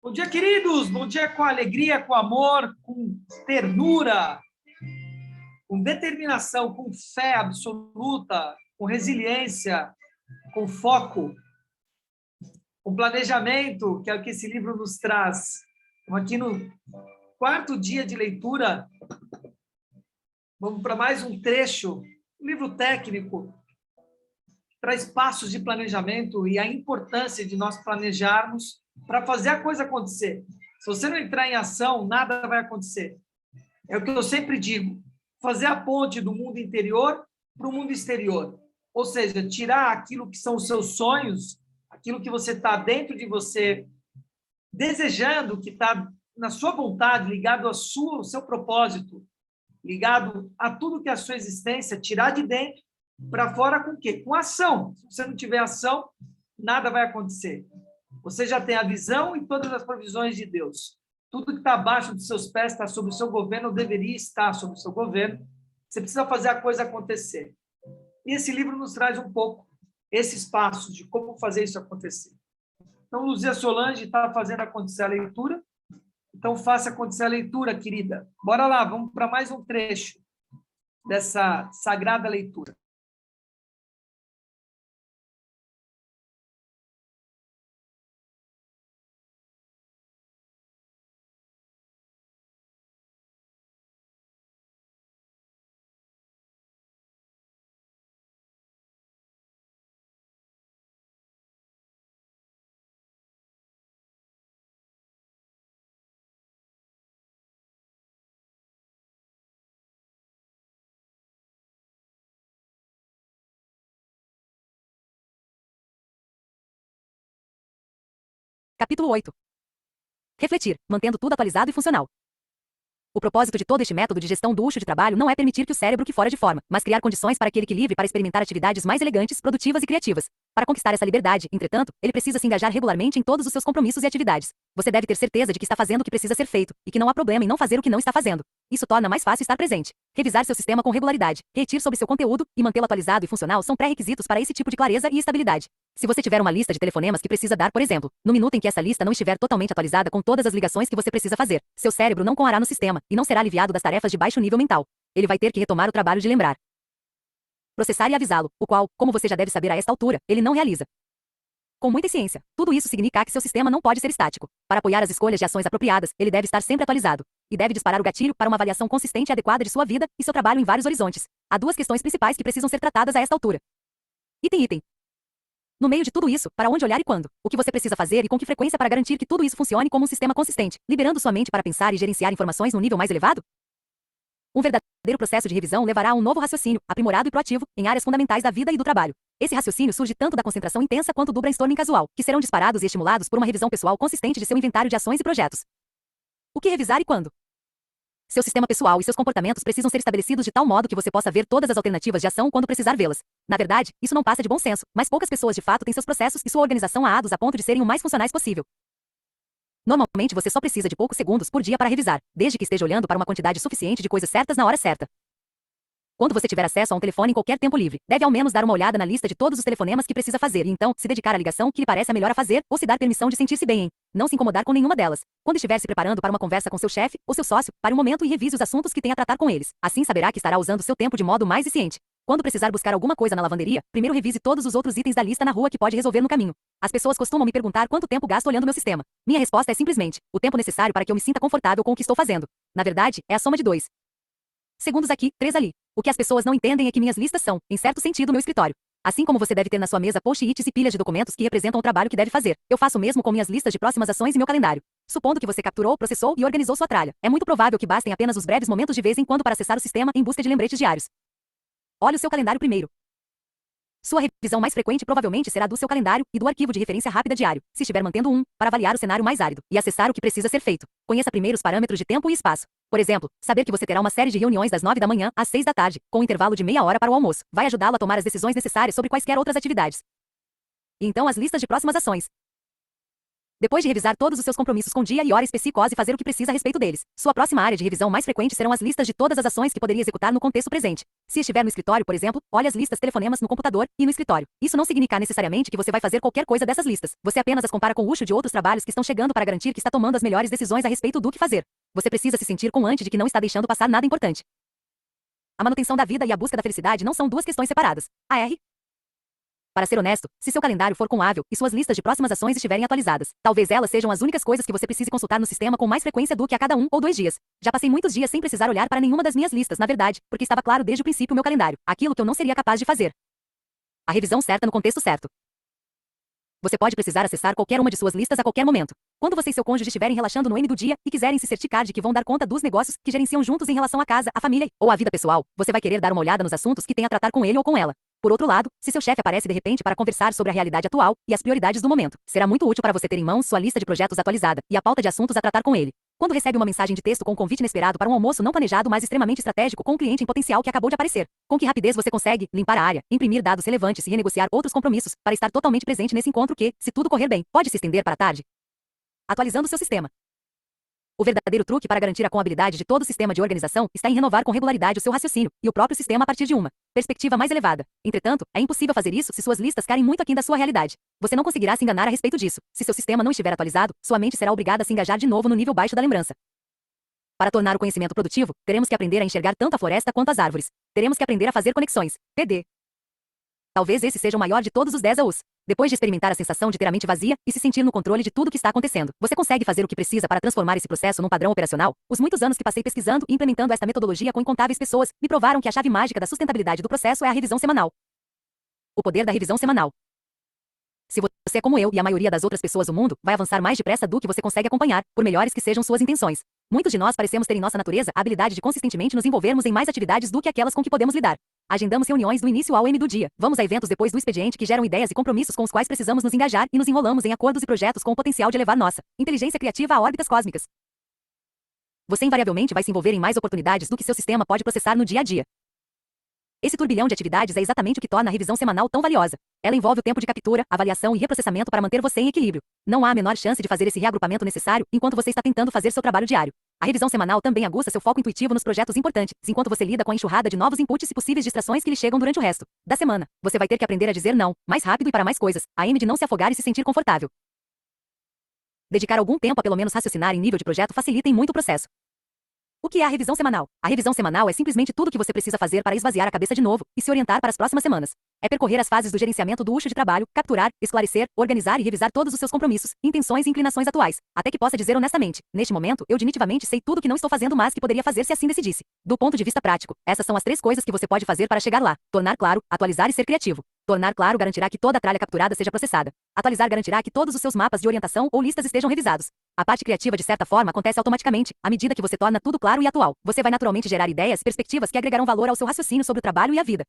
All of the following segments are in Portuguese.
Bom dia, queridos! Bom dia com alegria, com amor, com ternura, com determinação, com fé absoluta, com resiliência, com foco, com planejamento, que é o que esse livro nos traz. Estamos aqui no quarto dia de leitura. Vamos para mais um trecho, um livro técnico, traz passos de planejamento e a importância de nós planejarmos para fazer a coisa acontecer. Se você não entrar em ação, nada vai acontecer. É o que eu sempre digo, fazer a ponte do mundo interior para o mundo exterior. Ou seja, tirar aquilo que são os seus sonhos, aquilo que você está dentro de você, desejando, que está na sua vontade, ligado ao seu propósito, ligado a tudo que é a sua existência, tirar de dentro para fora com o quê? Com ação. Se você não tiver ação, nada vai acontecer. Você já tem a visão e todas as provisões de Deus. Tudo que está abaixo dos seus pés está sob o seu governo, ou deveria estar sob o seu governo. Você precisa fazer a coisa acontecer. E esse livro nos traz um pouco esses passos de como fazer isso acontecer. Então, Luzia Solange está fazendo acontecer a leitura. Então, faça acontecer a leitura, querida. Bora lá, vamos para mais um trecho dessa sagrada leitura. Capítulo 8. Refletir, mantendo tudo atualizado e funcional. O propósito de todo este método de gestão do eixo de trabalho não é permitir que o cérebro que fora de forma, mas criar condições para que ele que livre para experimentar atividades mais elegantes, produtivas e criativas. Para conquistar essa liberdade, entretanto, ele precisa se engajar regularmente em todos os seus compromissos e atividades. Você deve ter certeza de que está fazendo o que precisa ser feito, e que não há problema em não fazer o que não está fazendo. Isso torna mais fácil estar presente. Revisar seu sistema com regularidade, refletir sobre seu conteúdo e mantê-lo atualizado e funcional são pré-requisitos para esse tipo de clareza e estabilidade. Se você tiver uma lista de telefonemas que precisa dar, por exemplo, no minuto em que essa lista não estiver totalmente atualizada com todas as ligações que você precisa fazer, seu cérebro não coará no sistema e não será aliviado das tarefas de baixo nível mental. Ele vai ter que retomar o trabalho de lembrar, processar e avisá-lo, o qual, como você já deve saber a esta altura, ele não realiza. Com muita ciência, tudo isso significa que seu sistema não pode ser estático. Para apoiar as escolhas de ações apropriadas, ele deve estar sempre atualizado e deve disparar o gatilho para uma avaliação consistente e adequada de sua vida e seu trabalho em vários horizontes. Há duas questões principais que precisam ser tratadas a esta altura. Item. No meio de tudo isso, para onde olhar e quando? O que você precisa fazer e com que frequência para garantir que tudo isso funcione como um sistema consistente, liberando sua mente para pensar e gerenciar informações num nível mais elevado? Um verdadeiro processo de revisão levará a um novo raciocínio, aprimorado e proativo, em áreas fundamentais da vida e do trabalho. Esse raciocínio surge tanto da concentração intensa quanto do brainstorming casual, que serão disparados e estimulados por uma revisão pessoal consistente de seu inventário de ações e projetos. O que revisar e quando? Seu sistema pessoal e seus comportamentos precisam ser estabelecidos de tal modo que você possa ver todas as alternativas de ação quando precisar vê-las. Na verdade, isso não passa de bom senso, mas poucas pessoas de fato têm seus processos e sua organização ahados a ponto de serem o mais funcionais possível. Normalmente você só precisa de poucos segundos por dia para revisar, desde que esteja olhando para uma quantidade suficiente de coisas certas na hora certa. Quando você tiver acesso a um telefone em qualquer tempo livre, deve ao menos dar uma olhada na lista de todos os telefonemas que precisa fazer e então se dedicar à ligação que lhe parece a melhor a fazer ou se dar permissão de sentir-se bem em não se incomodar com nenhuma delas. Quando estiver se preparando para uma conversa com seu chefe ou seu sócio, pare um momento e revise os assuntos que tem a tratar com eles. Assim saberá que estará usando seu tempo de modo mais eficiente. Quando precisar buscar alguma coisa na lavanderia, primeiro revise todos os outros itens da lista na rua que pode resolver no caminho. As pessoas costumam me perguntar quanto tempo gasto olhando meu sistema. Minha resposta é simplesmente o tempo necessário para que eu me sinta confortável com o que estou fazendo. Na verdade, é a soma de 2 segundos aqui, 3 ali. O que as pessoas não entendem é que minhas listas são, em certo sentido, meu escritório. Assim como você deve ter na sua mesa post-its e pilhas de documentos que representam o trabalho que deve fazer, eu faço o mesmo com minhas listas de próximas ações e meu calendário. Supondo que você capturou, processou e organizou sua tralha, é muito provável que bastem apenas os breves momentos de vez em quando para acessar o sistema em busca de lembretes diários. Olhe o seu calendário primeiro. Sua revisão mais frequente provavelmente será do seu calendário e do arquivo de referência rápida diário, se estiver mantendo um, para avaliar o cenário mais árido e acessar o que precisa ser feito. Conheça primeiro os parâmetros de tempo e espaço. Por exemplo, saber que você terá uma série de reuniões das 9 da manhã às 6 da tarde, com um intervalo de meia hora para o almoço, vai ajudá-lo a tomar as decisões necessárias sobre quaisquer outras atividades. E então as listas de próximas ações. Depois de revisar todos os seus compromissos com dia e hora específicos e fazer o que precisa a respeito deles, sua próxima área de revisão mais frequente serão as listas de todas as ações que poderia executar no contexto presente. Se estiver no escritório, por exemplo, olhe as listas telefonemas no computador e no escritório. Isso não significa necessariamente que você vai fazer qualquer coisa dessas listas. Você apenas as compara com o luxo de outros trabalhos que estão chegando para garantir que está tomando as melhores decisões a respeito do que fazer. Você precisa se sentir confiante de que não está deixando passar nada importante. A manutenção da vida e a busca da felicidade não são duas questões separadas. Para ser honesto, se seu calendário for confiável e suas listas de próximas ações estiverem atualizadas, talvez elas sejam as únicas coisas que você precise consultar no sistema com mais frequência do que a cada 1 ou 2 dias. Já passei muitos dias sem precisar olhar para nenhuma das minhas listas, na verdade, porque estava claro desde o princípio meu calendário, aquilo que eu não seria capaz de fazer. A revisão certa no contexto certo. Você pode precisar acessar qualquer uma de suas listas a qualquer momento. Quando você e seu cônjuge estiverem relaxando no M do dia e quiserem se certificar de que vão dar conta dos negócios que gerenciam juntos em relação à casa, à família ou à vida pessoal, você vai querer dar uma olhada nos assuntos que tem a tratar com ele ou com ela. Por outro lado, se seu chefe aparece de repente para conversar sobre a realidade atual e as prioridades do momento, será muito útil para você ter em mãos sua lista de projetos atualizada e a pauta de assuntos a tratar com ele. Quando recebe uma mensagem de texto com um convite inesperado para um almoço não planejado, mas extremamente estratégico com um cliente em potencial que acabou de aparecer, com que rapidez você consegue limpar a área, imprimir dados relevantes e renegociar outros compromissos para estar totalmente presente nesse encontro que, se tudo correr bem, pode se estender para a tarde? Atualizando seu sistema. O verdadeiro truque para garantir a confiabilidade de todo o sistema de organização está em renovar com regularidade o seu raciocínio e o próprio sistema a partir de uma perspectiva mais elevada. Entretanto, é impossível fazer isso se suas listas caem muito aquém da sua realidade. Você não conseguirá se enganar a respeito disso. Se seu sistema não estiver atualizado, sua mente será obrigada a se engajar de novo no nível baixo da lembrança. Para tornar o conhecimento produtivo, teremos que aprender a enxergar tanto a floresta quanto as árvores. Teremos que aprender a fazer conexões. PD. Talvez esse seja o maior de todos os 10 AUs. Depois de experimentar a sensação de ter a mente vazia e se sentir no controle de tudo o que está acontecendo, você consegue fazer o que precisa para transformar esse processo num padrão operacional? Os muitos anos que passei pesquisando e implementando esta metodologia com incontáveis pessoas me provaram que a chave mágica da sustentabilidade do processo é a revisão semanal. O poder da revisão semanal. Se você é como eu e a maioria das outras pessoas do mundo, vai avançar mais depressa do que você consegue acompanhar, por melhores que sejam suas intenções. Muitos de nós parecemos ter em nossa natureza a habilidade de consistentemente nos envolvermos em mais atividades do que aquelas com que podemos lidar. Agendamos reuniões do início ao M do dia. Vamos a eventos depois do expediente que geram ideias e compromissos com os quais precisamos nos engajar e nos enrolamos em acordos e projetos com o potencial de elevar nossa inteligência criativa a órbitas cósmicas. Você invariavelmente vai se envolver em mais oportunidades do que seu sistema pode processar no dia a dia. Esse turbilhão de atividades é exatamente o que torna a revisão semanal tão valiosa. Ela envolve o tempo de captura, avaliação e reprocessamento para manter você em equilíbrio. Não há a menor chance de fazer esse reagrupamento necessário enquanto você está tentando fazer seu trabalho diário. A revisão semanal também aguça seu foco intuitivo nos projetos importantes, enquanto você lida com a enxurrada de novos inputs e possíveis distrações que lhe chegam durante o resto da semana. Você vai ter que aprender a dizer não, mais rápido e para mais coisas, a M de não se afogar e se sentir confortável. Dedicar algum tempo a pelo menos raciocinar em nível de projeto facilita em muito o processo. O que é a revisão semanal? A revisão semanal é simplesmente tudo o que você precisa fazer para esvaziar a cabeça de novo e se orientar para as próximas semanas. É percorrer as fases do gerenciamento do eixo de trabalho, capturar, esclarecer, organizar e revisar todos os seus compromissos, intenções e inclinações atuais, até que possa dizer honestamente, neste momento, eu definitivamente sei tudo o que não estou fazendo mas que poderia fazer se assim decidisse. Do ponto de vista prático, essas são as 3 coisas que você pode fazer para chegar lá: tornar claro, atualizar e ser criativo. Tornar claro garantirá que toda a tralha capturada seja processada. Atualizar garantirá que todos os seus mapas de orientação ou listas estejam revisados. A parte criativa, de certa forma, acontece automaticamente, à medida que você torna tudo claro e atual. Você vai naturalmente gerar ideias e perspectivas que agregarão valor ao seu raciocínio sobre o trabalho e a vida.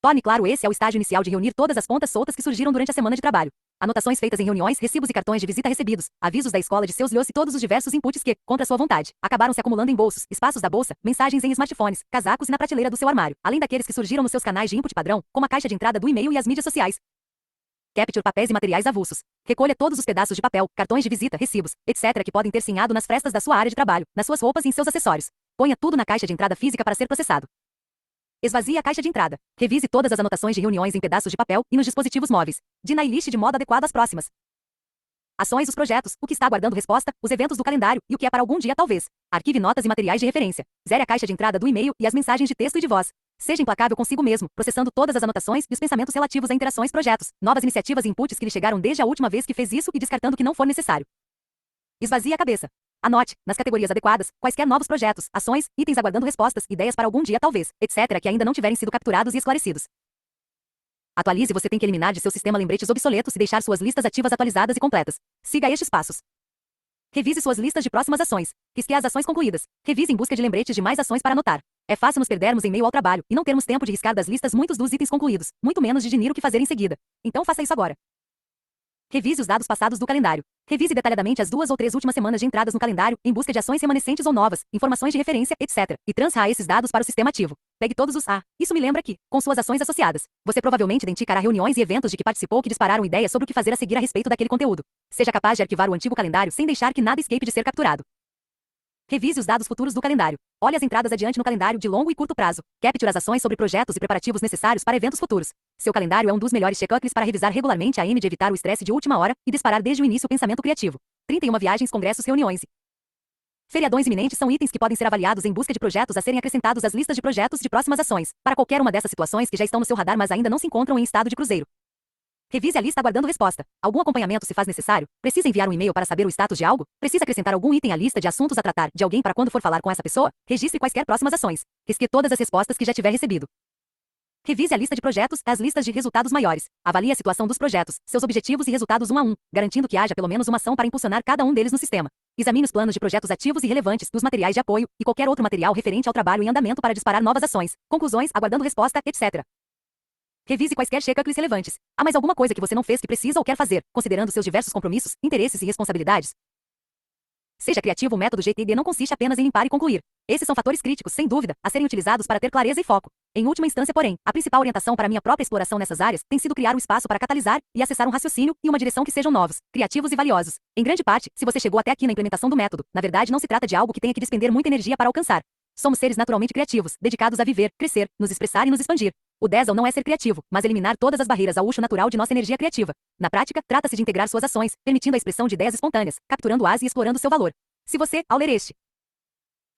Torne claro, esse é o estágio inicial de reunir todas as pontas soltas que surgiram durante a semana de trabalho. Anotações feitas em reuniões, recibos e cartões de visita recebidos, avisos da escola de seus filhos e todos os diversos inputs que, contra sua vontade, acabaram se acumulando em bolsos, espaços da bolsa, mensagens em smartphones, casacos e na prateleira do seu armário, além daqueles que surgiram nos seus canais de input padrão, como a caixa de entrada do e-mail e as mídias sociais. Capture papéis e materiais avulsos. Recolha todos os pedaços de papel, cartões de visita, recibos, etc. que podem ter sinhado nas frestas da sua área de trabalho, nas suas roupas e em seus acessórios. Ponha tudo na caixa de entrada física para ser processado. Esvazie a caixa de entrada. Revise todas as anotações de reuniões em pedaços de papel e nos dispositivos móveis. Dina e liste de modo adequado às próximas ações, os projetos, o que está aguardando resposta, os eventos do calendário e o que é para algum dia talvez. Arquive notas e materiais de referência. Zere a caixa de entrada do e-mail e as mensagens de texto e de voz. Seja implacável consigo mesmo, processando todas as anotações e os pensamentos relativos a interações, projetos, novas iniciativas e inputs que lhe chegaram desde a última vez que fez isso e descartando o que não for necessário. Esvazie a cabeça. Anote, nas categorias adequadas, quaisquer novos projetos, ações, itens aguardando respostas, ideias para algum dia talvez, etc. que ainda não tiverem sido capturados e esclarecidos. Atualize, você tem que eliminar de seu sistema lembretes obsoletos e deixar suas listas ativas atualizadas e completas. Siga estes passos. Revise suas listas de próximas ações. Risque as ações concluídas. Revise em busca de lembretes de mais ações para anotar. É fácil nos perdermos em meio ao trabalho e não termos tempo de riscar das listas muitos dos itens concluídos, muito menos de dinheiro que fazer em seguida. Então faça isso agora. Revise os dados passados do calendário. Revise detalhadamente as 2 ou 3 últimas semanas de entradas no calendário, em busca de ações remanescentes ou novas, informações de referência, etc. E transfira esses dados para o sistema ativo. Pegue todos os Isso me lembra que, com suas ações associadas, você provavelmente identificará reuniões e eventos de que participou que dispararam ideias sobre o que fazer a seguir a respeito daquele conteúdo. Seja capaz de arquivar o antigo calendário sem deixar que nada escape de ser capturado. Revise os dados futuros do calendário. Olhe as entradas adiante no calendário de longo e curto prazo. Capture as ações sobre projetos e preparativos necessários para eventos futuros. Seu calendário é um dos melhores check-ups para revisar regularmente a aim de evitar o estresse de última hora e disparar desde o início o pensamento criativo. 31 viagens, congressos, reuniões. Feriadões iminentes são itens que podem ser avaliados em busca de projetos a serem acrescentados às listas de projetos de próximas ações, para qualquer uma dessas situações que já estão no seu radar mas ainda não se encontram em estado de cruzeiro. Revise a lista aguardando resposta. Algum acompanhamento se faz necessário? Precisa enviar um e-mail para saber o status de algo? Precisa acrescentar algum item à lista de assuntos a tratar de alguém para quando for falar com essa pessoa? Registre quaisquer próximas ações. Risque todas as respostas que já tiver recebido. Revise a lista de projetos, as listas de resultados maiores. Avalie a situação dos projetos, seus objetivos e resultados um a um, garantindo que haja pelo menos uma ação para impulsionar cada um deles no sistema. Examine os planos de projetos ativos e relevantes, dos materiais de apoio e qualquer outro material referente ao trabalho em andamento para disparar novas ações, conclusões, aguardando resposta, etc. Revise quaisquer check-ups relevantes. Há mais alguma coisa que você não fez que precisa ou quer fazer, considerando seus diversos compromissos, interesses e responsabilidades? Seja criativo, o método GTD não consiste apenas em limpar e concluir. Esses são fatores críticos, sem dúvida, a serem utilizados para ter clareza e foco. Em última instância, porém, a principal orientação para minha própria exploração nessas áreas tem sido criar um espaço para catalisar e acessar um raciocínio e uma direção que sejam novos, criativos e valiosos. Em grande parte, se você chegou até aqui na implementação do método, na verdade não se trata de algo que tenha que despender muita energia para alcançar. Somos seres naturalmente criativos, dedicados a viver, crescer, nos expressar e nos expandir. O Dazzle não é ser criativo, mas eliminar todas as barreiras ao uso natural de nossa energia criativa. Na prática, trata-se de integrar suas ações, permitindo a expressão de ideias espontâneas, capturando-as e explorando seu valor. Se você, ao ler este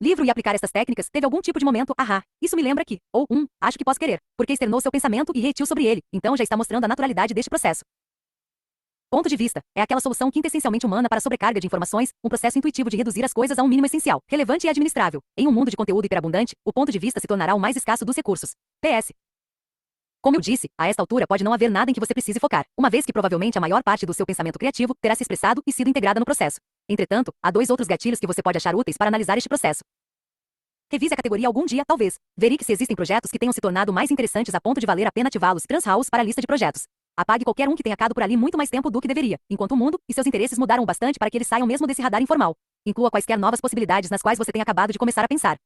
livro e aplicar estas técnicas, teve algum tipo de momento, isso me lembra que, ou acho que posso querer, porque externou seu pensamento e refletiu sobre ele, então já está mostrando a naturalidade deste processo. Ponto de vista é aquela solução quintessencialmente humana para a sobrecarga de informações, um processo intuitivo de reduzir as coisas a um mínimo essencial, relevante e administrável. Em um mundo de conteúdo hiperabundante, o ponto de vista se tornará o mais escasso dos recursos. PS. Como eu disse, a esta altura pode não haver nada em que você precise focar, uma vez que provavelmente a maior parte do seu pensamento criativo terá se expressado e sido integrada no processo. Entretanto, há 2 outros gatilhos que você pode achar úteis para analisar este processo. Revise a categoria algum dia, talvez. Verifique se existem projetos que tenham se tornado mais interessantes a ponto de valer a pena ativá-los e transá-los para a lista de projetos. Apague qualquer um que tenha ficado por ali muito mais tempo do que deveria, enquanto o mundo e seus interesses mudaram bastante para que eles saiam mesmo desse radar informal. Inclua quaisquer novas possibilidades nas quais você tenha acabado de começar a pensar.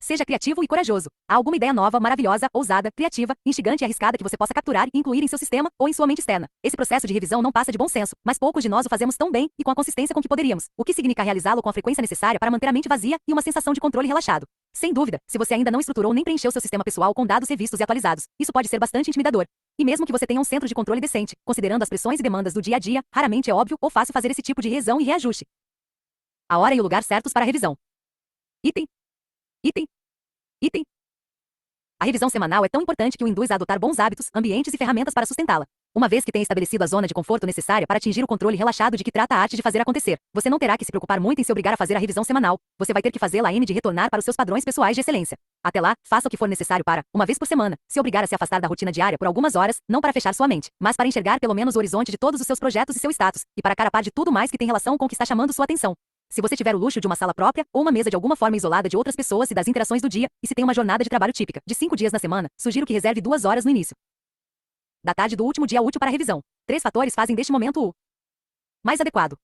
Seja criativo e corajoso. Há alguma ideia nova, maravilhosa, ousada, criativa, instigante e arriscada que você possa capturar e incluir em seu sistema ou em sua mente externa. Esse processo de revisão não passa de bom senso, mas poucos de nós o fazemos tão bem e com a consistência com que poderíamos, o que significa realizá-lo com a frequência necessária para manter a mente vazia e uma sensação de controle relaxado. Sem dúvida, se você ainda não estruturou nem preencheu seu sistema pessoal com dados revistos e atualizados, isso pode ser bastante intimidador. E mesmo que você tenha um centro de controle decente, considerando as pressões e demandas do dia a dia, raramente é óbvio ou fácil fazer esse tipo de revisão e reajuste. A hora e o lugar certos para a revisão. Item. A revisão semanal é tão importante que o induz a adotar bons hábitos, ambientes e ferramentas para sustentá-la. Uma vez que tenha estabelecido a zona de conforto necessária para atingir o controle relaxado de que trata a arte de fazer acontecer, você não terá que se preocupar muito em se obrigar a fazer a revisão semanal, você vai ter que fazê-la a de retornar para os seus padrões pessoais de excelência. Até lá, faça o que for necessário para, uma vez por semana, se obrigar a se afastar da rotina diária por algumas horas, não para fechar sua mente, mas para enxergar pelo menos o horizonte de todos os seus projetos e seu status, e para carapar de tudo mais que tem relação com o que está chamando sua atenção. Se você tiver o luxo de uma sala própria, ou uma mesa de alguma forma isolada de outras pessoas e das interações do dia, e se tem uma jornada de trabalho típica, de 5 dias na semana, sugiro que reserve 2 horas no início da tarde do último dia útil para a revisão. 3 fatores fazem deste momento o mais adequado.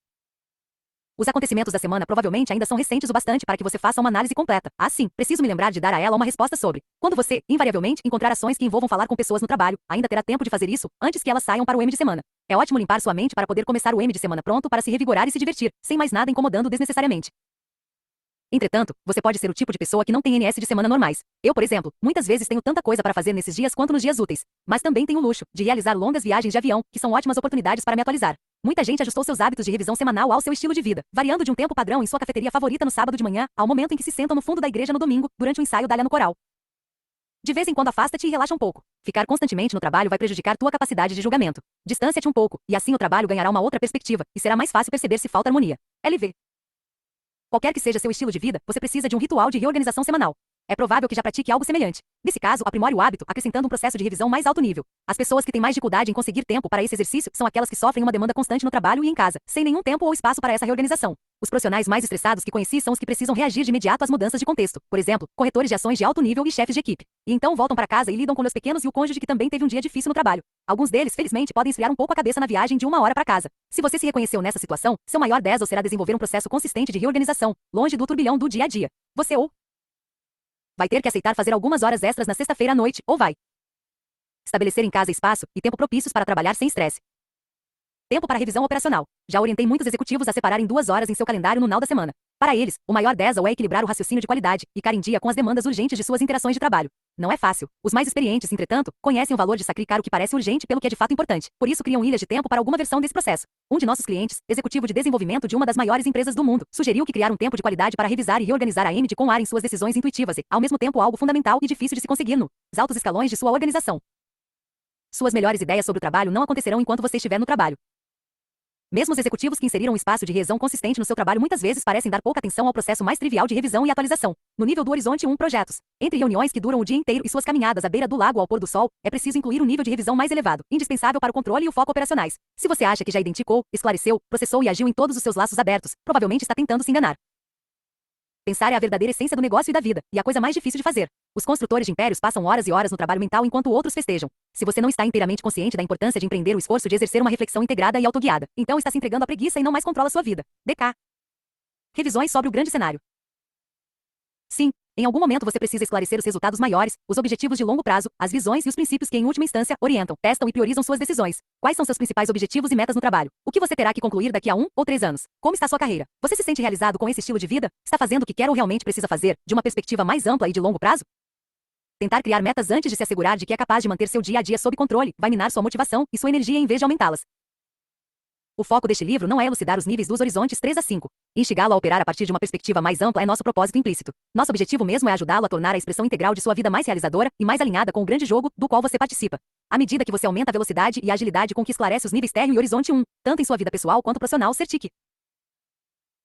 Os acontecimentos da semana provavelmente ainda são recentes o bastante para que você faça uma análise completa. Sim, preciso me lembrar de dar a ela uma resposta sobre. Quando você, invariavelmente, encontrar ações que envolvam falar com pessoas no trabalho, ainda terá tempo de fazer isso, antes que elas saiam para o M de semana. É ótimo limpar sua mente para poder começar o M de semana pronto para se revigorar e se divertir, sem mais nada incomodando desnecessariamente. Entretanto, você pode ser o tipo de pessoa que não tem NS de semana normais. Eu, por exemplo, muitas vezes tenho tanta coisa para fazer nesses dias quanto nos dias úteis, mas também tenho o luxo de realizar longas viagens de avião, que são ótimas oportunidades para me atualizar. Muita gente ajustou seus hábitos de revisão semanal ao seu estilo de vida, variando de um tempo padrão em sua cafeteria favorita no sábado de manhã, ao momento em que se sentam no fundo da igreja no domingo, durante o ensaio da no coral. De vez em quando afasta-te e relaxa um pouco. Ficar constantemente no trabalho vai prejudicar tua capacidade de julgamento. Distância-te um pouco, e assim o trabalho ganhará uma outra perspectiva, e será mais fácil perceber se falta harmonia. LV. Qualquer que seja seu estilo de vida, você precisa de um ritual de reorganização semanal. É provável que já pratique algo semelhante. Nesse caso, aprimore o hábito, acrescentando um processo de revisão mais alto nível. As pessoas que têm mais dificuldade em conseguir tempo para esse exercício são aquelas que sofrem uma demanda constante no trabalho e em casa, sem nenhum tempo ou espaço para essa reorganização. Os profissionais mais estressados que conheci são os que precisam reagir de imediato às mudanças de contexto. Por exemplo, corretores de ações de alto nível e chefes de equipe. E então voltam para casa e lidam com os pequenos e o cônjuge que também teve um dia difícil no trabalho. Alguns deles, felizmente, podem esfriar um pouco a cabeça na viagem de 1 hora para casa. Se você se reconheceu nessa situação, seu maior Dazzle será desenvolver um processo consistente de reorganização, longe do turbilhão do dia a dia. Você ou Vai ter que aceitar fazer algumas horas extras na sexta-feira à noite, ou vai estabelecer em casa espaço e tempo propícios para trabalhar sem estresse. Tempo para revisão operacional. Já orientei muitos executivos a separarem 2 horas em seu calendário no final da semana. Para eles, o maior 10 é equilibrar o raciocínio de qualidade e ficar em dia com as demandas urgentes de suas interações de trabalho. Não é fácil. Os mais experientes, entretanto, conhecem o valor de sacrificar o que parece urgente pelo que é de fato importante. Por isso criam ilhas de tempo para alguma versão desse processo. Um de nossos clientes, executivo de desenvolvimento de uma das maiores empresas do mundo, sugeriu que criar um tempo de qualidade para revisar e reorganizar a AMD com ar em suas decisões intuitivas e, ao mesmo tempo, algo fundamental e difícil de se conseguir nos altos escalões de sua organização. Suas melhores ideias sobre o trabalho não acontecerão enquanto você estiver no trabalho. Mesmo os executivos que inseriram um espaço de revisão consistente no seu trabalho muitas vezes parecem dar pouca atenção ao processo mais trivial de revisão e atualização. No nível do Horizonte 1 projetos, entre reuniões que duram o dia inteiro e suas caminhadas à beira do lago ao pôr do sol, é preciso incluir um nível de revisão mais elevado, indispensável para o controle e o foco operacionais. Se você acha que já identificou, esclareceu, processou e agiu em todos os seus laços abertos, provavelmente está tentando se enganar. Pensar é a verdadeira essência do negócio e da vida, e a coisa mais difícil de fazer. Os construtores de impérios passam horas e horas no trabalho mental enquanto outros festejam. Se você não está inteiramente consciente da importância de empreender o esforço de exercer uma reflexão integrada e autoguiada, então está se entregando à preguiça e não mais controla sua vida. DK. Revisões sobre o grande cenário. Sim, em algum momento você precisa esclarecer os resultados maiores, os objetivos de longo prazo, as visões e os princípios que, em última instância, orientam, testam e priorizam suas decisões. Quais são seus principais objetivos e metas no trabalho? O que você terá que concluir daqui a 1 ou 3 anos? Como está sua carreira? Você se sente realizado com esse estilo de vida? Está fazendo o que quer ou realmente precisa fazer, de uma perspectiva mais ampla e de longo prazo? Tentar criar metas antes de se assegurar de que é capaz de manter seu dia a dia sob controle vai minar sua motivação e sua energia em vez de aumentá-las. O foco deste livro não é elucidar os níveis dos horizontes 3 a 5. Instigá-lo a operar a partir de uma perspectiva mais ampla é nosso propósito implícito. Nosso objetivo mesmo é ajudá-lo a tornar a expressão integral de sua vida mais realizadora e mais alinhada com o grande jogo do qual você participa. À medida que você aumenta a velocidade e a agilidade com que esclarece os níveis térreo e horizonte 1, tanto em sua vida pessoal quanto profissional, certique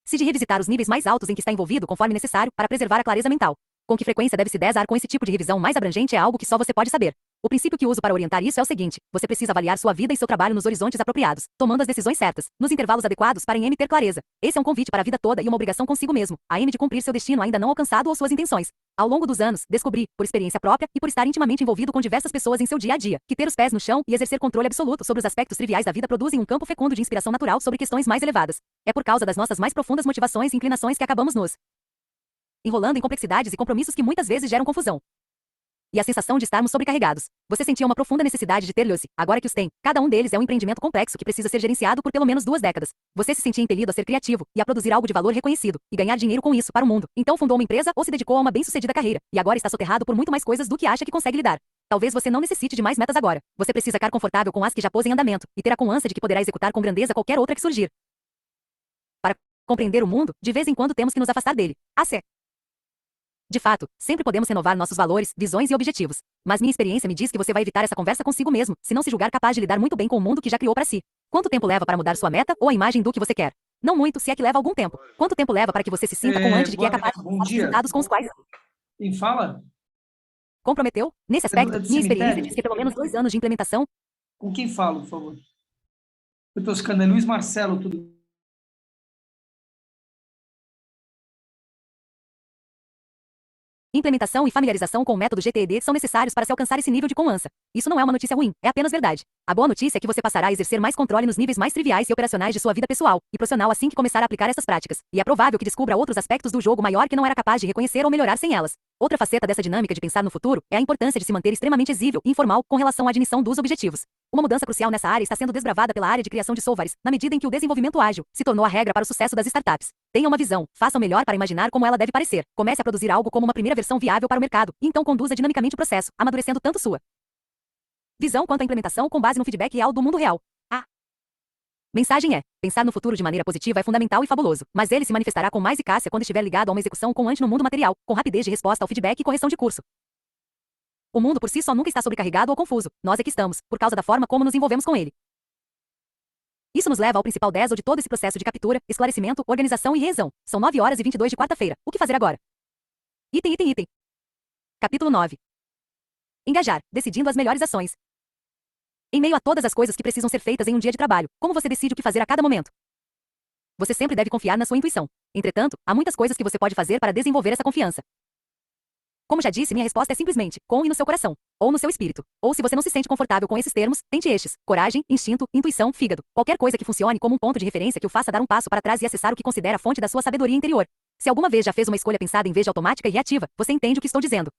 se de revisitar os níveis mais altos em que está envolvido conforme necessário para preservar a clareza mental. Com que frequência deve-se desar com esse tipo de revisão mais abrangente é algo que só você pode saber. O princípio que uso para orientar isso é o seguinte: você precisa avaliar sua vida e seu trabalho nos horizontes apropriados, tomando as decisões certas, nos intervalos adequados para em ter clareza. Esse é um convite para a vida toda e uma obrigação consigo mesmo, a de cumprir seu destino ainda não alcançado ou suas intenções. Ao longo dos anos, descobri, por experiência própria e por estar intimamente envolvido com diversas pessoas em seu dia a dia, que ter os pés no chão e exercer controle absoluto sobre os aspectos triviais da vida produzem um campo fecundo de inspiração natural sobre questões mais elevadas. É por causa das nossas mais profundas motivações e inclinações que acabamos nos enrolando em complexidades e compromissos que muitas vezes geram confusão. E a sensação de estarmos sobrecarregados. Você sentia uma profunda necessidade de ter-los, agora que os tem. Cada um deles é um empreendimento complexo que precisa ser gerenciado por pelo menos 2 décadas. Você se sentia impelido a ser criativo e a produzir algo de valor reconhecido e ganhar dinheiro com isso para o mundo. Então fundou uma empresa ou se dedicou a uma bem-sucedida carreira e agora está soterrado por muito mais coisas do que acha que consegue lidar. Talvez você não necessite de mais metas agora. Você precisa ficar confortável com as que já pôs em andamento e ter a confiança de que poderá executar com grandeza qualquer outra que surgir. Para compreender o mundo, de vez em quando temos que nos afastar dele. AC. De fato, sempre podemos renovar nossos valores, visões e objetivos. Mas minha experiência me diz que você vai evitar essa conversa consigo mesmo, se não se julgar capaz de lidar muito bem com o mundo que já criou para si. Quanto tempo leva para mudar sua meta ou a imagem do que você quer? Não muito, se é que leva algum tempo. Quanto tempo leva para que você se sinta confiante de que é capaz de alcançar os resultados com os quais Quem fala? comprometeu? Nesse aspecto, minha experiência diz que pelo menos 2 anos de implementação. Com quem falo, por favor? Eu estou escutando, é Luiz Marcelo, tudo. Implementação e familiarização com o método GTD são necessários para se alcançar esse nível de confiança. Isso não é uma notícia ruim, é apenas verdade. A boa notícia é que você passará a exercer mais controle nos níveis mais triviais e operacionais de sua vida pessoal e profissional assim que começar a aplicar essas práticas. E é provável que descubra outros aspectos do jogo maior que não era capaz de reconhecer ou melhorar sem elas. Outra faceta dessa dinâmica de pensar no futuro é a importância de se manter extremamente exível e informal com relação à admissão dos objetivos. Uma mudança crucial nessa área está sendo desbravada pela área de criação de softwares, na medida em que o desenvolvimento ágil se tornou a regra para o sucesso das startups. Tenha uma visão, faça o melhor para imaginar como ela deve parecer. Comece a produzir algo como uma primeira versão viável para o mercado, e então conduza dinamicamente o processo, amadurecendo tanto sua visão quanto a implementação com base no feedback real do mundo real. A mensagem é: pensar no futuro de maneira positiva é fundamental e fabuloso, mas ele se manifestará com mais eficácia quando estiver ligado a uma execução constante no mundo material, com rapidez de resposta ao feedback e correção de curso. O mundo por si só nunca está sobrecarregado ou confuso, nós é que estamos, por causa da forma como nos envolvemos com ele. Isso nos leva ao principal 10 de todo esse processo de captura, esclarecimento, organização e revisão. São 9h22 de quarta-feira. O que fazer agora? Item. Capítulo 9. Engajar, decidindo as melhores ações. Em meio a todas as coisas que precisam ser feitas em um dia de trabalho, como você decide o que fazer a cada momento? Você sempre deve confiar na sua intuição. Entretanto, há muitas coisas que você pode fazer para desenvolver essa confiança. Como já disse, minha resposta é simplesmente, com e no seu coração, ou no seu espírito. Ou se você não se sente confortável com esses termos, tente estes: coragem, instinto, intuição, fígado. Qualquer coisa que funcione como um ponto de referência que o faça dar um passo para trás e acessar o que considera a fonte da sua sabedoria interior. Se alguma vez já fez uma escolha pensada em vez de automática e reativa, você entende o que estou dizendo.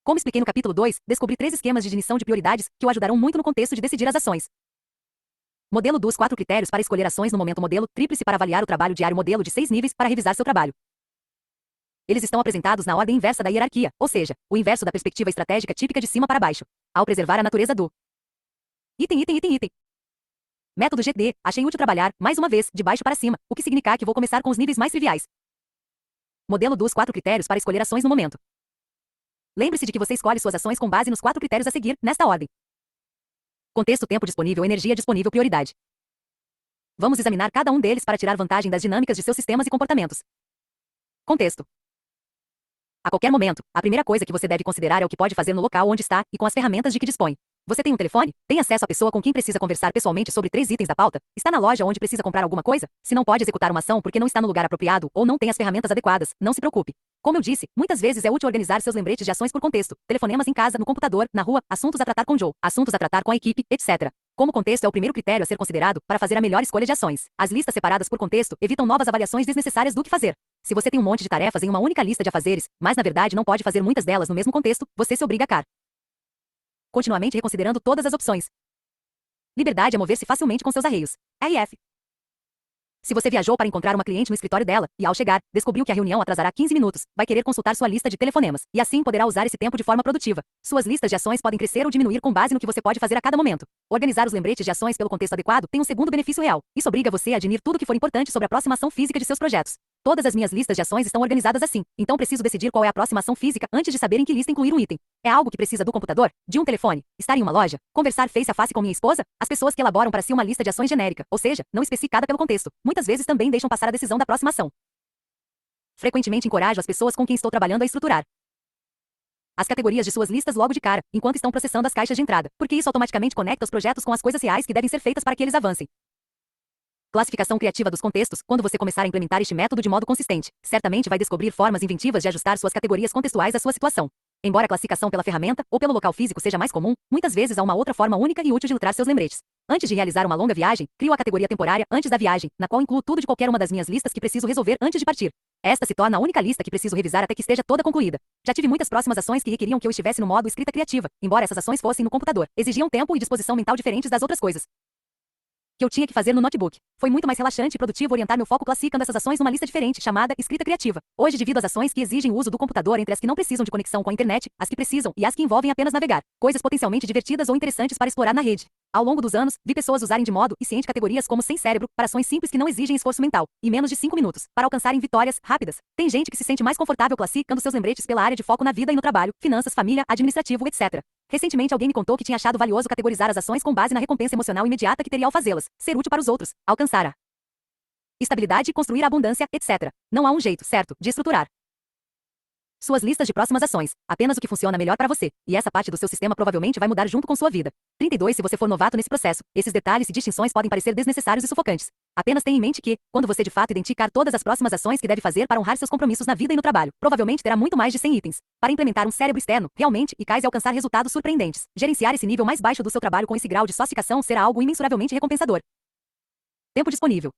Como expliquei no capítulo 2, descobri 3 esquemas de definição de prioridades que o ajudarão muito no contexto de decidir as ações. Modelo dos 4 critérios para escolher ações no momento. Modelo tríplice para avaliar o trabalho diário. Modelo de 6 níveis para revisar seu trabalho. Eles estão apresentados na ordem inversa da hierarquia, ou seja, o inverso da perspectiva estratégica típica de cima para baixo, ao preservar a natureza do item. Método GD, achei útil trabalhar, mais uma vez, de baixo para cima, o que significa que vou começar com os níveis mais triviais. Modelo dos 4 critérios para escolher ações no momento. Lembre-se de que você escolhe suas ações com base nos 4 critérios a seguir, nesta ordem. Contexto, tempo disponível, energia disponível, prioridade. Vamos examinar cada um deles para tirar vantagem das dinâmicas de seus sistemas e comportamentos. Contexto. A qualquer momento, a primeira coisa que você deve considerar é o que pode fazer no local onde está e com as ferramentas de que dispõe. Você tem um telefone? Tem acesso à pessoa com quem precisa conversar pessoalmente sobre 3 itens da pauta? Está na loja onde precisa comprar alguma coisa? Se não pode executar uma ação porque não está no lugar apropriado ou não tem as ferramentas adequadas, não se preocupe. Como eu disse, muitas vezes é útil organizar seus lembretes de ações por contexto, telefonemas em casa, no computador, na rua, assuntos a tratar com Joe, assuntos a tratar com a equipe, etc. Como contexto é o primeiro critério a ser considerado para fazer a melhor escolha de ações. As listas separadas por contexto evitam novas avaliações desnecessárias do que fazer. Se você tem um monte de tarefas em uma única lista de afazeres, mas na verdade não pode fazer muitas delas no mesmo contexto, você se obriga a continuamente reconsiderando todas as opções. Liberdade é mover-se facilmente com seus arreios. RF. Se você viajou para encontrar uma cliente no escritório dela, e ao chegar, descobriu que a reunião atrasará 15 minutos, vai querer consultar sua lista de telefonemas, e assim poderá usar esse tempo de forma produtiva. Suas listas de ações podem crescer ou diminuir com base no que você pode fazer a cada momento. Organizar os lembretes de ações pelo contexto adequado tem um segundo benefício real. Isso obriga você a admitir tudo o que for importante sobre a próxima ação física de seus projetos. Todas as minhas listas de ações estão organizadas assim, então preciso decidir qual é a próxima ação física antes de saber em que lista incluir um item. É algo que precisa do computador, de um telefone, estar em uma loja, conversar face a face com minha esposa? As pessoas que elaboram para si uma lista de ações genérica, ou seja, não especificada pelo contexto, muitas vezes também deixam passar a decisão da próxima ação. Frequentemente encorajo as pessoas com quem estou trabalhando a estruturar as categorias de suas listas logo de cara, enquanto estão processando as caixas de entrada, porque isso automaticamente conecta os projetos com as coisas reais que devem ser feitas para que eles avancem. Classificação criativa dos contextos. Quando você começar a implementar este método de modo consistente, certamente vai descobrir formas inventivas de ajustar suas categorias contextuais à sua situação. Embora a classificação pela ferramenta ou pelo local físico seja mais comum, muitas vezes há uma outra forma única e útil de ilustrar seus lembretes. Antes de realizar uma longa viagem, crio a categoria temporária antes da viagem, na qual incluo tudo de qualquer uma das minhas listas que preciso resolver antes de partir. Esta se torna a única lista que preciso revisar até que esteja toda concluída. Já tive muitas próximas ações que requeriam que eu estivesse no modo escrita criativa, embora essas ações fossem no computador. Exigiam tempo e disposição mental diferentes das outras coisas que eu tinha que fazer no notebook. Foi muito mais relaxante e produtivo orientar meu foco classificando essas ações numa lista diferente, chamada escrita criativa. Hoje divido as ações que exigem o uso do computador entre as que não precisam de conexão com a internet, as que precisam e as que envolvem apenas navegar, coisas potencialmente divertidas ou interessantes para explorar na rede. Ao longo dos anos, vi pessoas usarem de modo eficiente categorias como sem cérebro, para ações simples que não exigem esforço mental, e menos de 5 minutos, para alcançarem vitórias rápidas. Tem gente que se sente mais confortável classificando seus lembretes pela área de foco na vida e no trabalho, finanças, família, administrativo, etc. Recentemente alguém me contou que tinha achado valioso categorizar as ações com base na recompensa emocional imediata que teria ao fazê-las, ser útil para os outros, alcançar a estabilidade, construir a abundância, etc. Não há um jeito certo de estruturar suas listas de próximas ações, apenas o que funciona melhor para você, e essa parte do seu sistema provavelmente vai mudar junto com sua vida. 32 Se você for novato nesse processo, esses detalhes e distinções podem parecer desnecessários e sufocantes. Apenas tenha em mente que, quando você de fato identificar todas as próximas ações que deve fazer para honrar seus compromissos na vida e no trabalho, provavelmente terá muito mais de 100 itens para implementar um cérebro externo, realmente eficaz e alcançar resultados surpreendentes. Gerenciar esse nível mais baixo do seu trabalho com esse grau de sofisticação será algo imensuravelmente recompensador. Tempo disponível.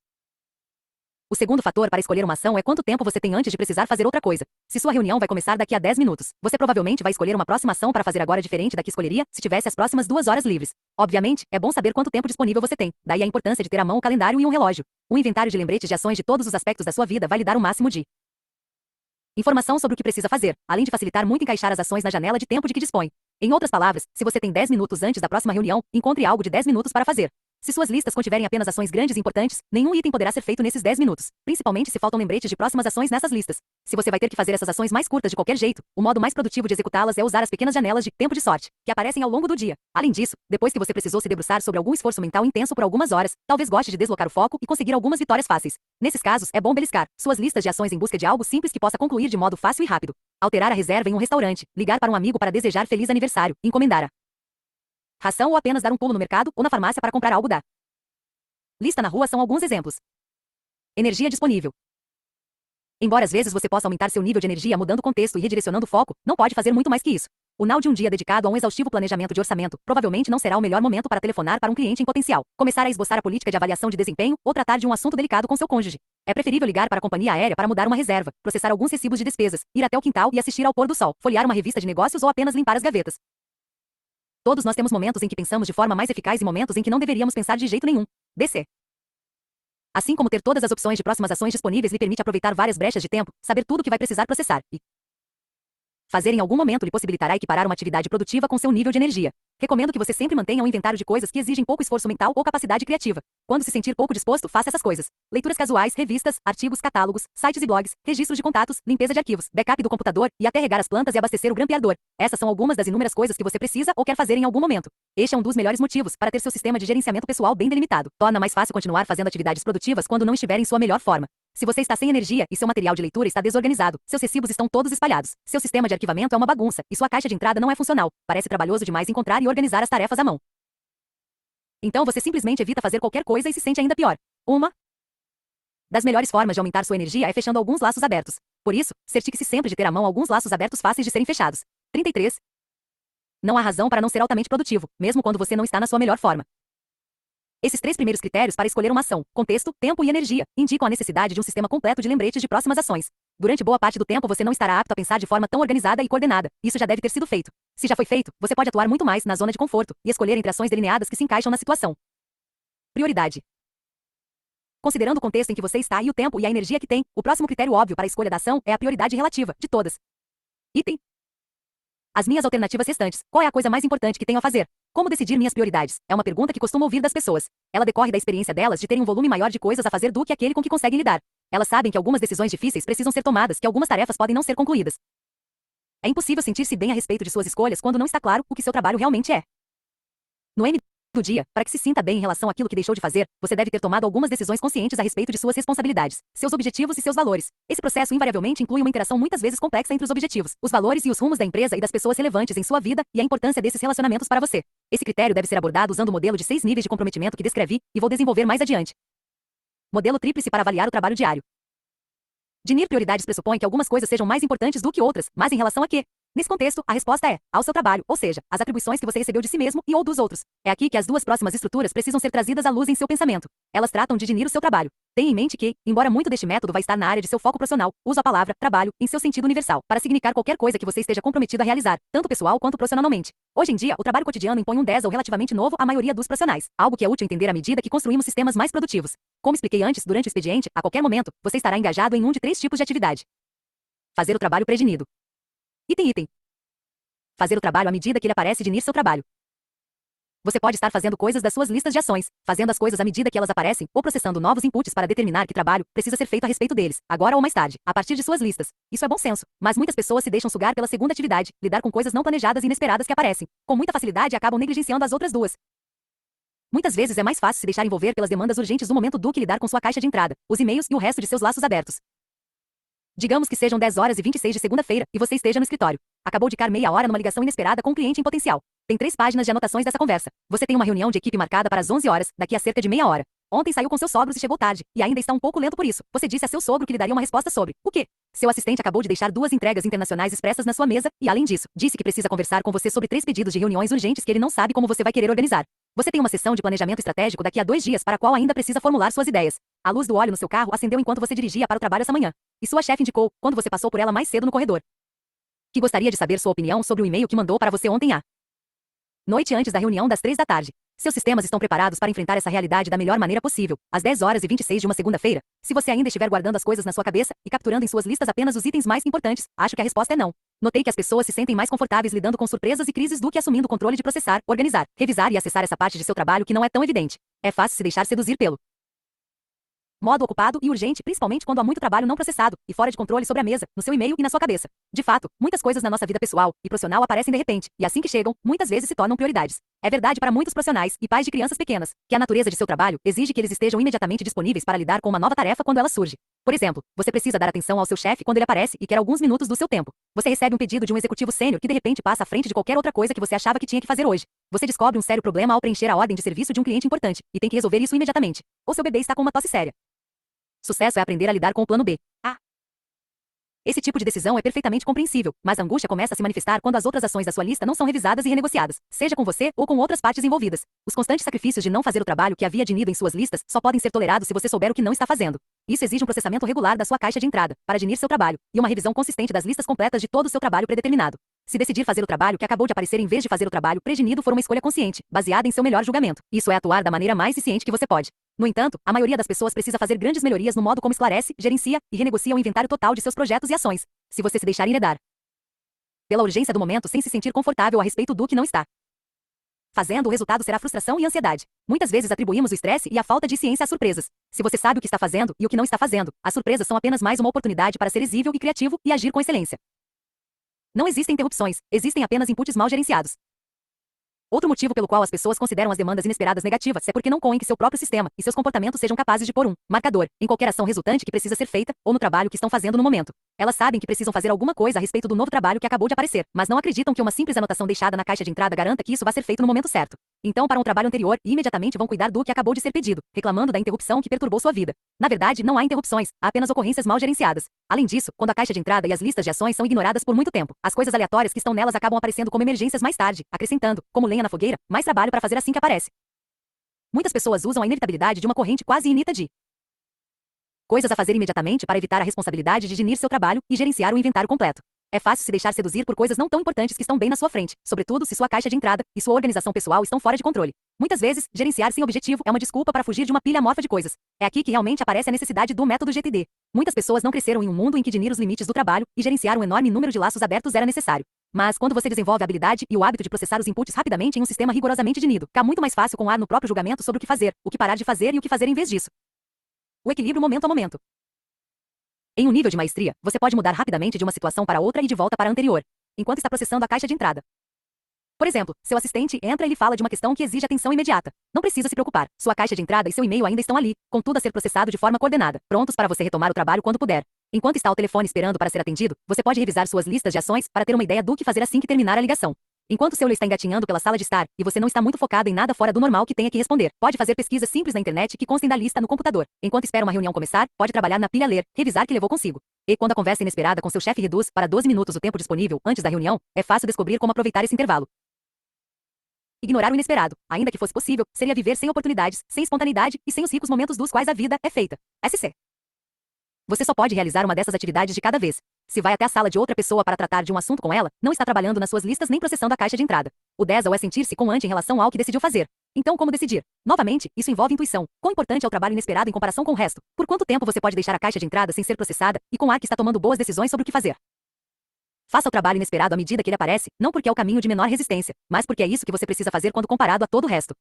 O segundo fator para escolher uma ação é quanto tempo você tem antes de precisar fazer outra coisa. Se sua reunião vai começar daqui a 10 minutos, você provavelmente vai escolher uma próxima ação para fazer agora diferente da que escolheria se tivesse as próximas 2 horas livres. Obviamente, é bom saber quanto tempo disponível você tem, daí a importância de ter à mão um calendário e um relógio. Um inventário de lembretes de ações de todos os aspectos da sua vida vai lhe dar o máximo de informação sobre o que precisa fazer, além de facilitar muito encaixar as ações na janela de tempo de que dispõe. Em outras palavras, se você tem 10 minutos antes da próxima reunião, encontre algo de 10 minutos para fazer. Se suas listas contiverem apenas ações grandes e importantes, nenhum item poderá ser feito nesses 10 minutos, principalmente se faltam lembretes de próximas ações nessas listas. Se você vai ter que fazer essas ações mais curtas de qualquer jeito, o modo mais produtivo de executá-las é usar as pequenas janelas de tempo de sorte, que aparecem ao longo do dia. Além disso, depois que você precisou se debruçar sobre algum esforço mental intenso por algumas horas, talvez goste de deslocar o foco e conseguir algumas vitórias fáceis. Nesses casos, é bom beliscar suas listas de ações em busca de algo simples que possa concluir de modo fácil e rápido. Alterar a reserva em um restaurante, ligar para um amigo para desejar feliz aniversário, encomendar a ração ou apenas dar um pulo no mercado ou na farmácia para comprar algo da lista na rua são alguns exemplos. Energia disponível. Embora às vezes você possa aumentar seu nível de energia mudando o contexto e redirecionando o foco, não pode fazer muito mais que isso. O final de um dia dedicado a um exaustivo planejamento de orçamento provavelmente não será o melhor momento para telefonar para um cliente em potencial, começar a esboçar a política de avaliação de desempenho ou tratar de um assunto delicado com seu cônjuge. É preferível ligar para a companhia aérea para mudar uma reserva, processar alguns recibos de despesas, ir até o quintal e assistir ao pôr do sol, folhear uma revista de negócios ou apenas limpar as gavetas. Todos nós temos momentos em que pensamos de forma mais eficaz e momentos em que não deveríamos pensar de jeito nenhum. DC. Assim como ter todas as opções de próximas ações disponíveis lhe permite aproveitar várias brechas de tempo, saber tudo o que vai precisar processar e fazer em algum momento lhe possibilitará equiparar uma atividade produtiva com seu nível de energia. Recomendo que você sempre mantenha um inventário de coisas que exigem pouco esforço mental ou capacidade criativa. Quando se sentir pouco disposto, faça essas coisas: leituras casuais, revistas, artigos, catálogos, sites e blogs, registros de contatos, limpeza de arquivos, backup do computador e até regar as plantas e abastecer o grampeador. Essas são algumas das inúmeras coisas que você precisa ou quer fazer em algum momento. Este é um dos melhores motivos para ter seu sistema de gerenciamento pessoal bem delimitado. Torna mais fácil continuar fazendo atividades produtivas quando não estiver em sua melhor forma. Se você está sem energia e seu material de leitura está desorganizado, seus recibos estão todos espalhados, seu sistema de arquivamento é uma bagunça e sua caixa de entrada não é funcional, parece trabalhoso demais encontrar e organizar as tarefas à mão. Então você simplesmente evita fazer qualquer coisa e se sente ainda pior. Uma das melhores formas de aumentar sua energia é fechando alguns laços abertos. Por isso, certifique-se sempre de ter à mão alguns laços abertos fáceis de serem fechados. 33. Não há razão para não ser altamente produtivo, mesmo quando você não está na sua melhor forma. Esses 3 primeiros critérios para escolher uma ação, contexto, tempo e energia, indicam a necessidade de um sistema completo de lembretes de próximas ações. Durante boa parte do tempo você não estará apto a pensar de forma tão organizada e coordenada. Isso já deve ter sido feito. Se já foi feito, você pode atuar muito mais na zona de conforto e escolher entre ações delineadas que se encaixam na situação. Prioridade. Considerando o contexto em que você está e o tempo e a energia que tem, o próximo critério óbvio para a escolha da ação é a prioridade relativa, de todas. Item. As minhas alternativas restantes. Qual é a coisa mais importante que tenho a fazer? Como decidir minhas prioridades? É uma pergunta que costumo ouvir das pessoas. Ela decorre da experiência delas de terem um volume maior de coisas a fazer do que aquele com que conseguem lidar. Elas sabem que algumas decisões difíceis precisam ser tomadas, que algumas tarefas podem não ser concluídas. É impossível sentir-se bem a respeito de suas escolhas quando não está claro o que seu trabalho realmente é. No M do dia, para que se sinta bem em relação àquilo que deixou de fazer, você deve ter tomado algumas decisões conscientes a respeito de suas responsabilidades, seus objetivos e seus valores. Esse processo invariavelmente inclui uma interação muitas vezes complexa entre os objetivos, os valores e os rumos da empresa e das pessoas relevantes em sua vida e a importância desses relacionamentos para você. Esse critério deve ser abordado usando o modelo de 6 níveis de comprometimento que descrevi e vou desenvolver mais adiante. Modelo tríplice para avaliar o trabalho diário. Definir prioridades pressupõe que algumas coisas sejam mais importantes do que outras, mas em relação a quê? Nesse contexto, a resposta é ao seu trabalho, ou seja, às atribuições que você recebeu de si mesmo e ou dos outros. É aqui que as duas próximas estruturas precisam ser trazidas à luz em seu pensamento. Elas tratam de definir o seu trabalho. Tenha em mente que, embora muito deste método vai estar na área de seu foco profissional, uso a palavra trabalho em seu sentido universal para significar qualquer coisa que você esteja comprometido a realizar, tanto pessoal quanto profissionalmente. Hoje em dia, o trabalho cotidiano impõe um 10 ou relativamente novo à maioria dos profissionais, algo que é útil entender à medida que construímos sistemas mais produtivos. Como expliquei antes, durante o expediente, a qualquer momento, você estará engajado em um de 3 tipos de atividade. Fazer o trabalho predefinido. Item. Fazer o trabalho à medida que ele aparece e definir seu trabalho. Você pode estar fazendo coisas das suas listas de ações, fazendo as coisas à medida que elas aparecem, ou processando novos inputs para determinar que trabalho precisa ser feito a respeito deles, agora ou mais tarde, a partir de suas listas. Isso é bom senso, mas muitas pessoas se deixam sugar pela segunda atividade, lidar com coisas não planejadas e inesperadas que aparecem. Com muita facilidade acabam negligenciando as outras duas. Muitas vezes é mais fácil se deixar envolver pelas demandas urgentes do momento do que lidar com sua caixa de entrada, os e-mails e o resto de seus laços abertos. Digamos que sejam 10h26 de segunda-feira e você esteja no escritório. Acabou de ficar meia hora numa ligação inesperada com um cliente em potencial. Tem 3 páginas de anotações dessa conversa. Você tem uma reunião de equipe marcada para as 11 horas, daqui a cerca de meia hora. Ontem saiu com seus sogros e chegou tarde, e ainda está um pouco lento por isso. Você disse a seu sogro que lhe daria uma resposta sobre o quê? Seu assistente acabou de deixar 2 entregas internacionais expressas na sua mesa, e além disso, disse que precisa conversar com você sobre 3 pedidos de reuniões urgentes que ele não sabe como você vai querer organizar. Você tem uma sessão de planejamento estratégico daqui a 2 dias para a qual ainda precisa formular suas ideias. A luz do óleo no seu carro acendeu enquanto você dirigia para o trabalho essa manhã. E sua chefe indicou, quando você passou por ela mais cedo no corredor, que gostaria de saber sua opinião sobre o e-mail que mandou para você ontem à noite antes da reunião das 3 da tarde. Seus sistemas estão preparados para enfrentar essa realidade da melhor maneira possível, às 10h26 de uma segunda-feira. Se você ainda estiver guardando as coisas na sua cabeça e capturando em suas listas apenas os itens mais importantes, acho que a resposta é não. Notei que as pessoas se sentem mais confortáveis lidando com surpresas e crises do que assumindo o controle de processar, organizar, revisar e acessar essa parte de seu trabalho que não é tão evidente. É fácil se deixar seduzir pelo modo ocupado e urgente, principalmente quando há muito trabalho não processado e fora de controle sobre a mesa, no seu e-mail e na sua cabeça. De fato, muitas coisas na nossa vida pessoal e profissional aparecem de repente, e assim que chegam, muitas vezes se tornam prioridades. É verdade para muitos profissionais e pais de crianças pequenas, que a natureza de seu trabalho exige que eles estejam imediatamente disponíveis para lidar com uma nova tarefa quando ela surge. Por exemplo, você precisa dar atenção ao seu chefe quando ele aparece e quer alguns minutos do seu tempo. Você recebe um pedido de um executivo sênior que de repente passa à frente de qualquer outra coisa que você achava que tinha que fazer hoje. Você descobre um sério problema ao preencher a ordem de serviço de um cliente importante, e tem que resolver isso imediatamente. Ou seu bebê está com uma tosse séria. Sucesso é aprender a lidar com o plano B. Esse tipo de decisão é perfeitamente compreensível, mas a angústia começa a se manifestar quando as outras ações da sua lista não são revisadas e renegociadas, seja com você ou com outras partes envolvidas. Os constantes sacrifícios de não fazer o trabalho que havia adinido em suas listas só podem ser tolerados se você souber o que não está fazendo. Isso exige um processamento regular da sua caixa de entrada, para adinir seu trabalho, e uma revisão consistente das listas completas de todo o seu trabalho predeterminado. Se decidir fazer o trabalho que acabou de aparecer em vez de fazer o trabalho predinido for uma escolha consciente, baseada em seu melhor julgamento, isso é atuar da maneira mais eficiente que você pode. No entanto, a maioria das pessoas precisa fazer grandes melhorias no modo como esclarece, gerencia e renegocia o inventário total de seus projetos e ações. Se você se deixar enredar pela urgência do momento sem se sentir confortável a respeito do que não está fazendo, o resultado será frustração e ansiedade. Muitas vezes atribuímos o estresse e a falta de ciência às surpresas. Se você sabe o que está fazendo e o que não está fazendo, as surpresas são apenas mais uma oportunidade para ser exível e criativo e agir com excelência. Não existem interrupções, existem apenas inputs mal gerenciados. Outro motivo pelo qual as pessoas consideram as demandas inesperadas negativas é porque não coem que seu próprio sistema e seus comportamentos sejam capazes de pôr um marcador em qualquer ação resultante que precisa ser feita ou no trabalho que estão fazendo no momento. Elas sabem que precisam fazer alguma coisa a respeito do novo trabalho que acabou de aparecer, mas não acreditam que uma simples anotação deixada na caixa de entrada garanta que isso vá ser feito no momento certo. Então param o trabalho anterior e imediatamente vão cuidar do que acabou de ser pedido, reclamando da interrupção que perturbou sua vida. Na verdade, não há interrupções, há apenas ocorrências mal gerenciadas. Além disso, quando a caixa de entrada e as listas de ações são ignoradas por muito tempo, as coisas aleatórias que estão nelas acabam aparecendo como emergências mais tarde, acrescentando, como lenha na fogueira, mais trabalho para fazer assim que aparece. Muitas pessoas usam a inevitabilidade de uma corrente quase infinita de coisas a fazer imediatamente para evitar a responsabilidade de gerir seu trabalho e gerenciar o inventário completo. É fácil se deixar seduzir por coisas não tão importantes que estão bem na sua frente, sobretudo se sua caixa de entrada e sua organização pessoal estão fora de controle. Muitas vezes, gerenciar sem objetivo é uma desculpa para fugir de uma pilha amorfa de coisas. É aqui que realmente aparece a necessidade do método GTD. Muitas pessoas não cresceram em um mundo em que definir os limites do trabalho e gerenciar um enorme número de laços abertos era necessário. Mas quando você desenvolve a habilidade e o hábito de processar os inputs rapidamente em um sistema rigorosamente definido, fica muito mais fácil com ar no próprio julgamento sobre o que fazer, o que parar de fazer e o que fazer em vez disso. O equilíbrio momento a momento. Em um nível de maestria, você pode mudar rapidamente de uma situação para outra e de volta para a anterior, enquanto está processando a caixa de entrada. Por exemplo, seu assistente entra e lhe fala de uma questão que exige atenção imediata. Não precisa se preocupar, sua caixa de entrada e seu e-mail ainda estão ali, com tudo a ser processado de forma coordenada, prontos para você retomar o trabalho quando puder. Enquanto está ao telefone esperando para ser atendido, você pode revisar suas listas de ações para ter uma ideia do que fazer assim que terminar a ligação. Enquanto seu está engatinhando pela sala de estar, e você não está muito focado em nada fora do normal que tenha que responder, pode fazer pesquisas simples na internet que constem da lista no computador. Enquanto espera uma reunião começar, pode trabalhar na pilha ler, revisar que levou consigo. E quando a conversa inesperada com seu chefe reduz para 12 minutos o tempo disponível antes da reunião, é fácil descobrir como aproveitar esse intervalo. Ignorar o inesperado, ainda que fosse possível, seria viver sem oportunidades, sem espontaneidade e sem os ricos momentos dos quais a vida é feita. SC. Você só pode realizar uma dessas atividades de cada vez. Se vai até a sala de outra pessoa para tratar de um assunto com ela, não está trabalhando nas suas listas nem processando a caixa de entrada. O 10 é sentir-se confiante em relação ao que decidiu fazer. Então, como decidir? Novamente, isso envolve intuição. Quão importante é o trabalho inesperado em comparação com o resto? Por quanto tempo você pode deixar a caixa de entrada sem ser processada e com ar que está tomando boas decisões sobre o que fazer? Faça o trabalho inesperado à medida que ele aparece, não porque é o caminho de menor resistência, mas porque é isso que você precisa fazer quando comparado a todo o resto.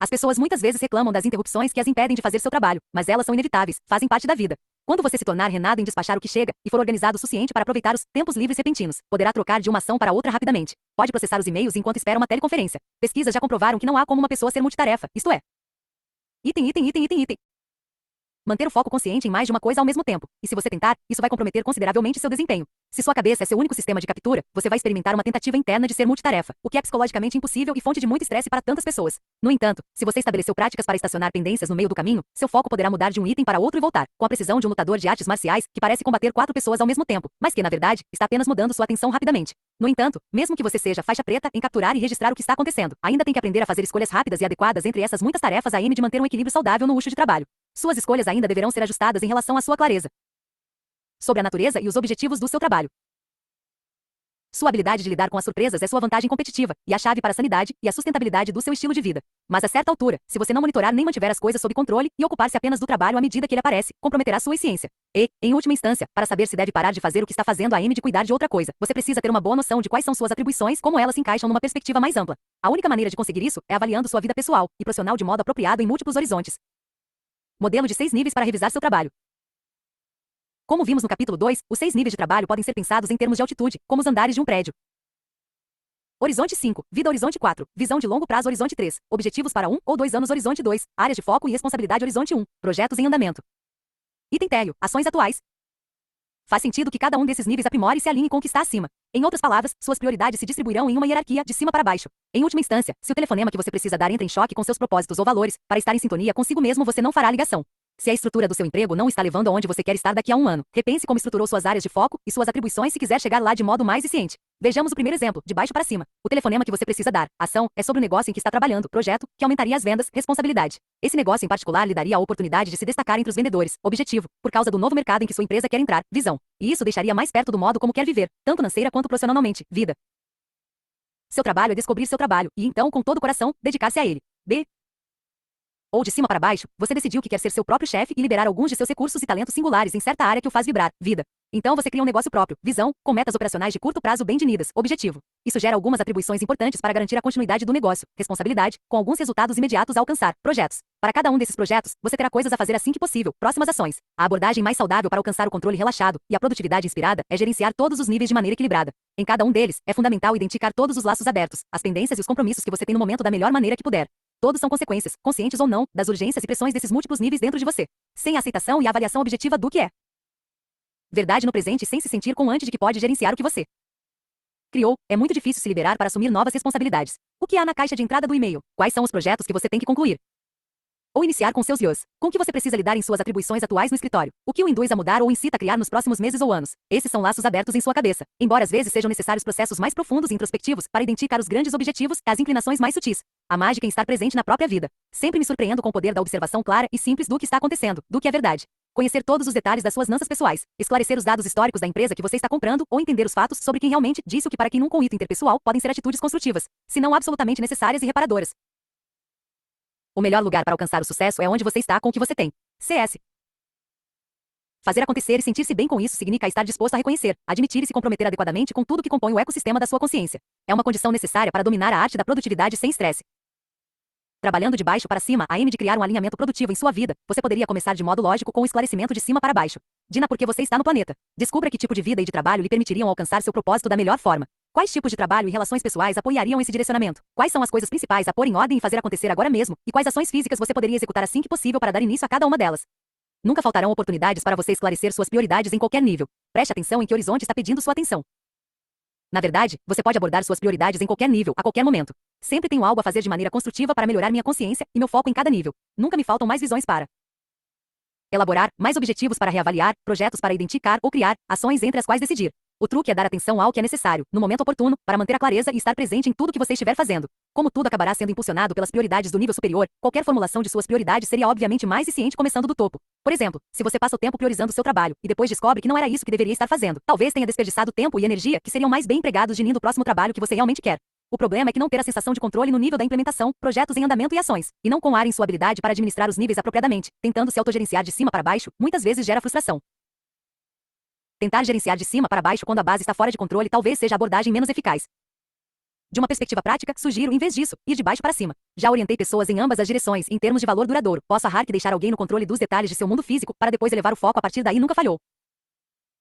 As pessoas muitas vezes reclamam das interrupções que as impedem de fazer seu trabalho, mas elas são inevitáveis, fazem parte da vida. Quando você se tornar renado em despachar o que chega, e for organizado o suficiente para aproveitar os tempos livres repentinos, poderá trocar de uma ação para outra rapidamente. Pode processar os e-mails enquanto espera uma teleconferência. Pesquisas já comprovaram que não há como uma pessoa ser multitarefa, isto é, item. Manter o foco consciente em mais de uma coisa ao mesmo tempo. E se você tentar, isso vai comprometer consideravelmente seu desempenho. Se sua cabeça é seu único sistema de captura, você vai experimentar uma tentativa interna de ser multitarefa, o que é psicologicamente impossível e fonte de muito estresse para tantas pessoas. No entanto, se você estabeleceu práticas para estacionar pendências no meio do caminho, seu foco poderá mudar de um item para outro e voltar, com a precisão de um lutador de artes marciais que parece combater 4 pessoas ao mesmo tempo, mas que, na verdade, está apenas mudando sua atenção rapidamente. No entanto, mesmo que você seja faixa preta em capturar e registrar o que está acontecendo, ainda tem que aprender a fazer escolhas rápidas e adequadas entre essas muitas tarefas a de manter um equilíbrio saudável no eixo de trabalho. Suas escolhas ainda deverão ser ajustadas em relação à sua clareza sobre a natureza e os objetivos do seu trabalho. Sua habilidade de lidar com as surpresas é sua vantagem competitiva e a chave para a sanidade e a sustentabilidade do seu estilo de vida. Mas a certa altura, se você não monitorar nem mantiver as coisas sob controle e ocupar-se apenas do trabalho à medida que ele aparece, comprometerá sua eficiência. E, em última instância, para saber se deve parar de fazer o que está fazendo de cuidar de outra coisa, você precisa ter uma boa noção de quais são suas atribuições, como elas se encaixam numa perspectiva mais ampla. A única maneira de conseguir isso é avaliando sua vida pessoal e profissional de modo apropriado em múltiplos horizontes. Modelo de 6 níveis para revisar seu trabalho. Como vimos no capítulo 2, os 6 níveis de trabalho podem ser pensados em termos de altitude, como os andares de um prédio. Horizonte 5, vida horizonte 4, visão de longo prazo horizonte 3, objetivos para 1 ou 2 anos horizonte 2, áreas de foco e responsabilidade horizonte 1, projetos em andamento. Item térreo, ações atuais. Faz sentido que cada um desses níveis aprimore e se alinhe com o que está acima. Em outras palavras, suas prioridades se distribuirão em uma hierarquia, de cima para baixo. Em última instância, se o telefonema que você precisa dar entra em choque com seus propósitos ou valores, para estar em sintonia consigo mesmo você não fará a ligação. Se a estrutura do seu emprego não está levando aonde você quer estar daqui a um ano, repense como estruturou suas áreas de foco e suas atribuições se quiser chegar lá de modo mais eficiente. Vejamos o primeiro exemplo, de baixo para cima. O telefonema que você precisa dar. Ação é sobre o negócio em que está trabalhando, projeto, que aumentaria as vendas, responsabilidade. Esse negócio em particular lhe daria a oportunidade de se destacar entre os vendedores, objetivo, por causa do novo mercado em que sua empresa quer entrar, visão. E isso deixaria mais perto do modo como quer viver, tanto financeira quanto profissionalmente, vida. Seu trabalho é descobrir seu trabalho, e então, com todo o coração, dedicar-se a ele. B. Ou de cima para baixo, você decidiu que quer ser seu próprio chefe e liberar alguns de seus recursos e talentos singulares em certa área que o faz vibrar, vida. Então você cria um negócio próprio, visão, com metas operacionais de curto prazo bem definidas, objetivo. Isso gera algumas atribuições importantes para garantir a continuidade do negócio, responsabilidade, com alguns resultados imediatos a alcançar, projetos. Para cada um desses projetos, você terá coisas a fazer assim que possível, próximas ações. A abordagem mais saudável para alcançar o controle relaxado e a produtividade inspirada é gerenciar todos os níveis de maneira equilibrada. Em cada um deles, é fundamental identificar todos os laços abertos, as pendências e os compromissos que você tem no momento da melhor maneira que puder. Todos são consequências, conscientes ou não, das urgências e pressões desses múltiplos níveis dentro de você. Sem a aceitação e a avaliação objetiva do que é verdade no presente sem se sentir com antes de que pode gerenciar o que você criou, é muito difícil se liberar para assumir novas responsabilidades. O que há na caixa de entrada do e-mail? Quais são os projetos que você tem que concluir? Ou iniciar com seus yos. Com que você precisa lidar em suas atribuições atuais no escritório? O que o induz a mudar ou incita a criar nos próximos meses ou anos? Esses são laços abertos em sua cabeça. Embora às vezes sejam necessários processos mais profundos e introspectivos para identificar os grandes objetivos e as inclinações mais sutis. A mágica em estar presente na própria vida. Sempre me surpreendo com o poder da observação clara e simples do que está acontecendo, do que é verdade. Conhecer todos os detalhes das suas lanças pessoais, esclarecer os dados históricos da empresa que você está comprando ou entender os fatos sobre quem realmente disse o que para quem num conflito interpessoal podem ser atitudes construtivas, se não absolutamente necessárias e reparadoras. O melhor lugar para alcançar o sucesso é onde você está com o que você tem. CS. Fazer acontecer e sentir-se bem com isso significa estar disposto a reconhecer, admitir e se comprometer adequadamente com tudo que compõe o ecossistema da sua consciência. É uma condição necessária para dominar a arte da produtividade sem estresse. Trabalhando de baixo para cima, a aim de criar um alinhamento produtivo em sua vida, você poderia começar de modo lógico com o esclarecimento de cima para baixo. Dina por que você está no planeta. Descubra que tipo de vida e de trabalho lhe permitiriam alcançar seu propósito da melhor forma. Quais tipos de trabalho e relações pessoais apoiariam esse direcionamento? Quais são as coisas principais a pôr em ordem e fazer acontecer agora mesmo? E quais ações físicas você poderia executar assim que possível para dar início a cada uma delas? Nunca faltarão oportunidades para você esclarecer suas prioridades em qualquer nível. Preste atenção em que horizonte está pedindo sua atenção. Na verdade, você pode abordar suas prioridades em qualquer nível, a qualquer momento. Sempre tenho algo a fazer de maneira construtiva para melhorar minha consciência e meu foco em cada nível. Nunca me faltam mais visões para elaborar, mais objetivos para reavaliar, projetos para identificar ou criar, ações entre as quais decidir. O truque é dar atenção ao que é necessário, no momento oportuno, para manter a clareza e estar presente em tudo que você estiver fazendo. Como tudo acabará sendo impulsionado pelas prioridades do nível superior, qualquer formulação de suas prioridades seria obviamente mais eficiente começando do topo. Por exemplo, se você passa o tempo priorizando seu trabalho e depois descobre que não era isso que deveria estar fazendo, talvez tenha desperdiçado tempo e energia que seriam mais bem empregados de indo ao próximo trabalho que você realmente quer. O problema é que não ter a sensação de controle no nível da implementação, projetos em andamento e ações, e não com ar em sua habilidade para administrar os níveis apropriadamente, tentando se autogerenciar de cima para baixo, muitas vezes gera frustração. Tentar gerenciar de cima para baixo quando a base está fora de controle talvez seja a abordagem menos eficaz. De uma perspectiva prática, sugiro, em vez disso, ir de baixo para cima. Já orientei pessoas em ambas as direções, em termos de valor duradouro. Posso arrar que deixar alguém no controle dos detalhes de seu mundo físico, para depois elevar o foco a partir daí nunca falhou.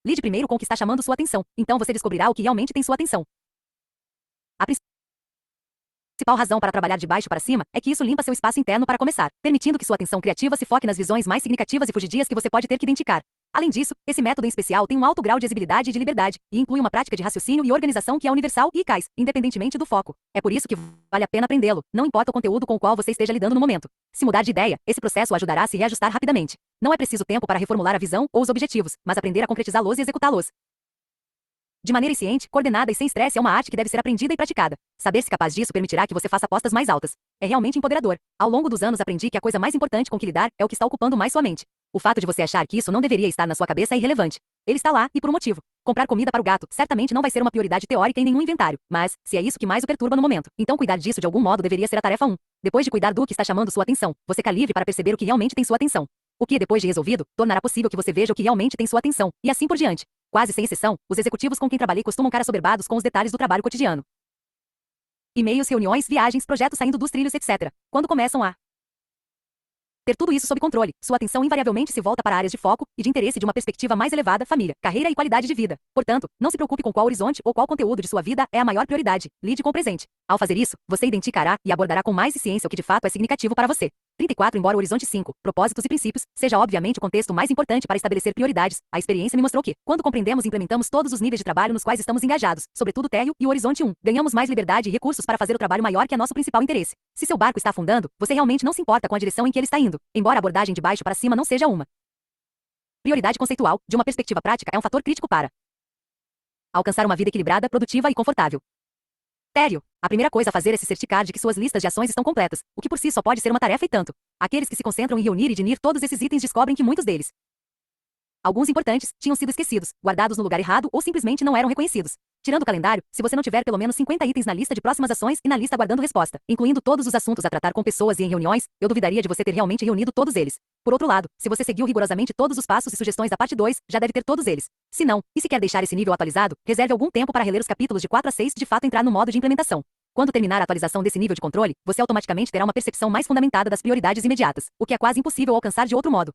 Lide primeiro com o que está chamando sua atenção, então você descobrirá o que realmente tem sua atenção. A principal razão para trabalhar de baixo para cima é que isso limpa seu espaço interno para começar, permitindo que sua atenção criativa se foque nas visões mais significativas e fugidias que você pode ter que identificar. Além disso, esse método em especial tem um alto grau de exigibilidade e de liberdade, e inclui uma prática de raciocínio e organização que é universal e eficaz, independentemente do foco. É por isso que vale a pena aprendê-lo, não importa o conteúdo com o qual você esteja lidando no momento. Se mudar de ideia, esse processo o ajudará a se reajustar rapidamente. Não é preciso tempo para reformular a visão ou os objetivos, mas aprender a concretizá-los e executá-los de maneira eficiente, coordenada e sem estresse é uma arte que deve ser aprendida e praticada. Saber-se capaz disso permitirá que você faça apostas mais altas. É realmente empoderador. Ao longo dos anos aprendi que a coisa mais importante com que lidar é o que está ocupando mais sua mente. O fato de você achar que isso não deveria estar na sua cabeça é irrelevante. Ele está lá, e por um motivo. Comprar comida para o gato certamente não vai ser uma prioridade teórica em nenhum inventário, mas, se é isso que mais o perturba no momento, então cuidar disso de algum modo deveria ser a tarefa 1. Depois de cuidar do que está chamando sua atenção, você fica livre para perceber o que realmente tem sua atenção. O que, depois de resolvido, tornará possível que você veja o que realmente tem sua atenção, e assim por diante. Quase sem exceção, os executivos com quem trabalhei costumam ficar assoberbados com os detalhes do trabalho cotidiano. E-mails, reuniões, viagens, projetos saindo dos trilhos, etc. Quando começam a ter tudo isso sob controle, sua atenção invariavelmente se volta para áreas de foco e de interesse de uma perspectiva mais elevada, família, carreira e qualidade de vida. Portanto, não se preocupe com qual horizonte ou qual conteúdo de sua vida é a maior prioridade. Lide com o presente. Ao fazer isso, você identificará e abordará com mais eficiência o que de fato é significativo para você. 34 Embora o horizonte 5, propósitos e princípios, seja obviamente o contexto mais importante para estabelecer prioridades, a experiência me mostrou que, quando compreendemos e implementamos todos os níveis de trabalho nos quais estamos engajados, sobretudo o térreo e o horizonte 1, ganhamos mais liberdade e recursos para fazer o trabalho maior que é nosso principal interesse. Se seu barco está afundando, você realmente não se importa com a direção em que ele está indo, embora a abordagem de baixo para cima não seja uma prioridade conceitual, de uma perspectiva prática é um fator crítico para alcançar uma vida equilibrada, produtiva e confortável. Térreo. A primeira coisa a fazer é se certificar de que suas listas de ações estão completas, o que por si só pode ser uma tarefa e tanto. Aqueles que se concentram em reunir e dinir todos esses itens descobrem que muitos deles, alguns importantes, tinham sido esquecidos, guardados no lugar errado ou simplesmente não eram reconhecidos. Tirando o calendário, se você não tiver pelo menos 50 itens na lista de próximas ações e na lista aguardando resposta, incluindo todos os assuntos a tratar com pessoas e em reuniões, eu duvidaria de você ter realmente reunido todos eles. Por outro lado, se você seguiu rigorosamente todos os passos e sugestões da parte 2, já deve ter todos eles. Se não, e se quer deixar esse nível atualizado, reserve algum tempo para reler os capítulos de 4 a 6 e de fato entrar no modo de implementação. Quando terminar a atualização desse nível de controle, você automaticamente terá uma percepção mais fundamentada das prioridades imediatas, o que é quase impossível alcançar de outro modo.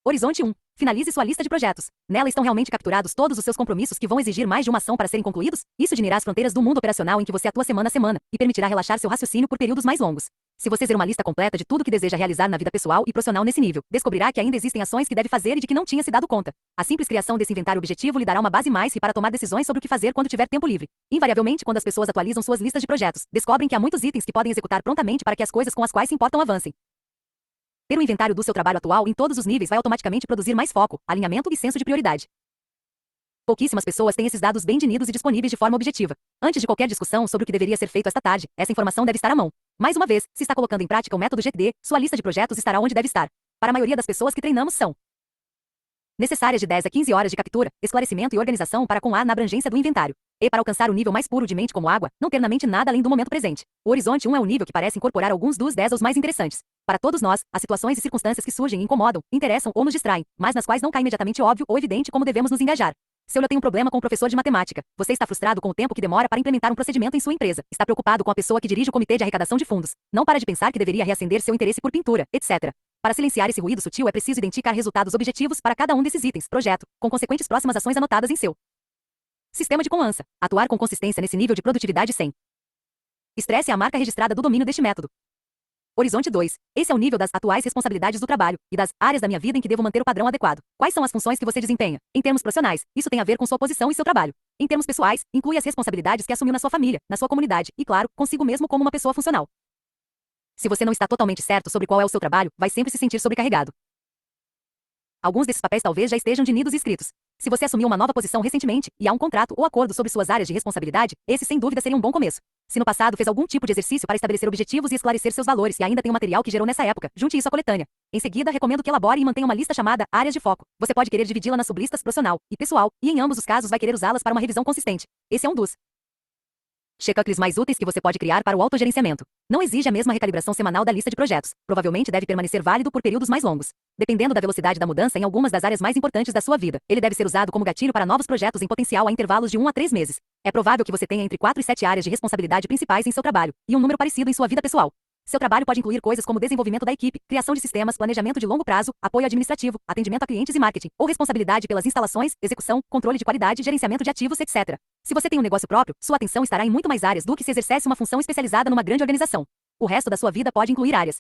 Horizonte 1. Finalize sua lista de projetos. Nela estão realmente capturados todos os seus compromissos que vão exigir mais de uma ação para serem concluídos? Isso diminuirá as fronteiras do mundo operacional em que você atua semana a semana e permitirá relaxar seu raciocínio por períodos mais longos. Se você fizer uma lista completa de tudo que deseja realizar na vida pessoal e profissional nesse nível, descobrirá que ainda existem ações que deve fazer e de que não tinha se dado conta. A simples criação desse inventário objetivo lhe dará uma base mais para tomar decisões sobre o que fazer quando tiver tempo livre. Invariavelmente, quando as pessoas atualizam suas listas de projetos, descobrem que há muitos itens que podem executar prontamente para que as coisas com as quais se importam avancem. Ter um inventário do seu trabalho atual em todos os níveis vai automaticamente produzir mais foco, alinhamento e senso de prioridade. Pouquíssimas pessoas têm esses dados bem definidos e disponíveis de forma objetiva. Antes de qualquer discussão sobre o que deveria ser feito esta tarde, essa informação deve estar à mão. Mais uma vez, se está colocando em prática o método GTD, sua lista de projetos estará onde deve estar. Para a maioria das pessoas que treinamos são necessárias de 10 a 15 horas de captura, esclarecimento e organização para com A na abrangência do inventário. E para alcançar o nível mais puro de mente como água, não ter na mente nada além do momento presente. O horizonte 1 é o nível que parece incorporar alguns dos 10 aos mais interessantes. Para todos nós, as situações e circunstâncias que surgem incomodam, interessam ou nos distraem, mas nas quais não cai imediatamente óbvio ou evidente como devemos nos engajar. Se eu tenho um problema com o professor de matemática, você está frustrado com o tempo que demora para implementar um procedimento em sua empresa, está preocupado com a pessoa que dirige o comitê de arrecadação de fundos, não para de pensar que deveria reacender seu interesse por pintura, etc. Para silenciar esse ruído sutil é preciso identificar resultados objetivos para cada um desses itens, projeto, com consequentes próximas ações anotadas em seu sistema de conlança. Atuar com consistência nesse nível de produtividade sem estresse é a marca registrada do domínio deste método. Horizonte 2. Esse é o nível das atuais responsabilidades do trabalho e das áreas da minha vida em que devo manter o padrão adequado. Quais são as funções que você desempenha? Em termos profissionais, isso tem a ver com sua posição e seu trabalho. Em termos pessoais, inclui as responsabilidades que assumiu na sua família, na sua comunidade e, claro, consigo mesmo como uma pessoa funcional. Se você não está totalmente certo sobre qual é o seu trabalho, vai sempre se sentir sobrecarregado. Alguns desses papéis talvez já estejam definidos e escritos. Se você assumiu uma nova posição recentemente e há um contrato ou acordo sobre suas áreas de responsabilidade, esse sem dúvida seria um bom começo. Se no passado fez algum tipo de exercício para estabelecer objetivos e esclarecer seus valores e ainda tem o material que gerou nessa época, junte isso à coletânea. Em seguida, recomendo que elabore e mantenha uma lista chamada áreas de foco. Você pode querer dividi-la nas sublistas profissional e pessoal, e em ambos os casos vai querer usá-las para uma revisão consistente. Esse é um dos checklists mais úteis que você pode criar para o autogerenciamento. Não exige a mesma recalibração semanal da lista de projetos. Provavelmente deve permanecer válido por períodos mais longos. Dependendo da velocidade da mudança em algumas das áreas mais importantes da sua vida, ele deve ser usado como gatilho para novos projetos em potencial a intervalos de 1 a 3 meses. É provável que você tenha entre 4 e 7 áreas de responsabilidade principais em seu trabalho, e um número parecido em sua vida pessoal. Seu trabalho pode incluir coisas como desenvolvimento da equipe, criação de sistemas, planejamento de longo prazo, apoio administrativo, atendimento a clientes e marketing, ou responsabilidade pelas instalações, execução, controle de qualidade, gerenciamento de ativos, etc. Se você tem um negócio próprio, sua atenção estará em muito mais áreas do que se exercesse uma função especializada numa grande organização. O resto da sua vida pode incluir áreas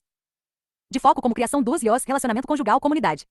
de foco como criação dos e os, relacionamento conjugal, comunidade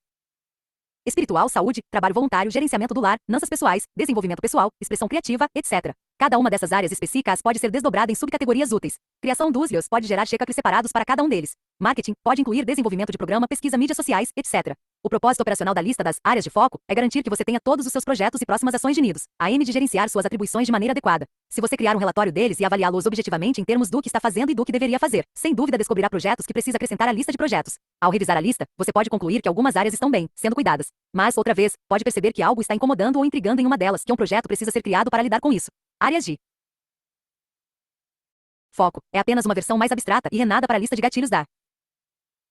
espiritual, saúde, trabalho voluntário, gerenciamento do lar, finanças pessoais, desenvolvimento pessoal, expressão criativa, etc. Cada uma dessas áreas específicas pode ser desdobrada em subcategorias úteis. Criação dos e os pode gerar checklists separados para cada um deles. Marketing pode incluir desenvolvimento de programa, pesquisa, mídias sociais, etc. O propósito operacional da lista das áreas de foco é garantir que você tenha todos os seus projetos e próximas ações definidos, a M de gerenciar suas atribuições de maneira adequada. Se você criar um relatório deles e avaliá-los objetivamente em termos do que está fazendo e do que deveria fazer, sem dúvida descobrirá projetos que precisa acrescentar à lista de projetos. Ao revisar a lista, você pode concluir que algumas áreas estão bem, sendo cuidadas. Mas, outra vez, pode perceber que algo está incomodando ou intrigando em uma delas, que um projeto precisa ser criado para lidar com isso. Áreas de foco é apenas uma versão mais abstrata e renada para a lista de gatilhos da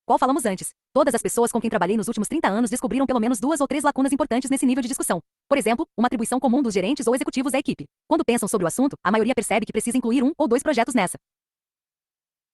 qual falamos antes. Todas as pessoas com quem trabalhei nos últimos 30 anos descobriram pelo menos 2 ou 3 lacunas importantes nesse nível de discussão. Por exemplo, uma atribuição comum dos gerentes ou executivos à equipe. Quando pensam sobre o assunto, a maioria percebe que precisa incluir 1 ou 2 projetos nessa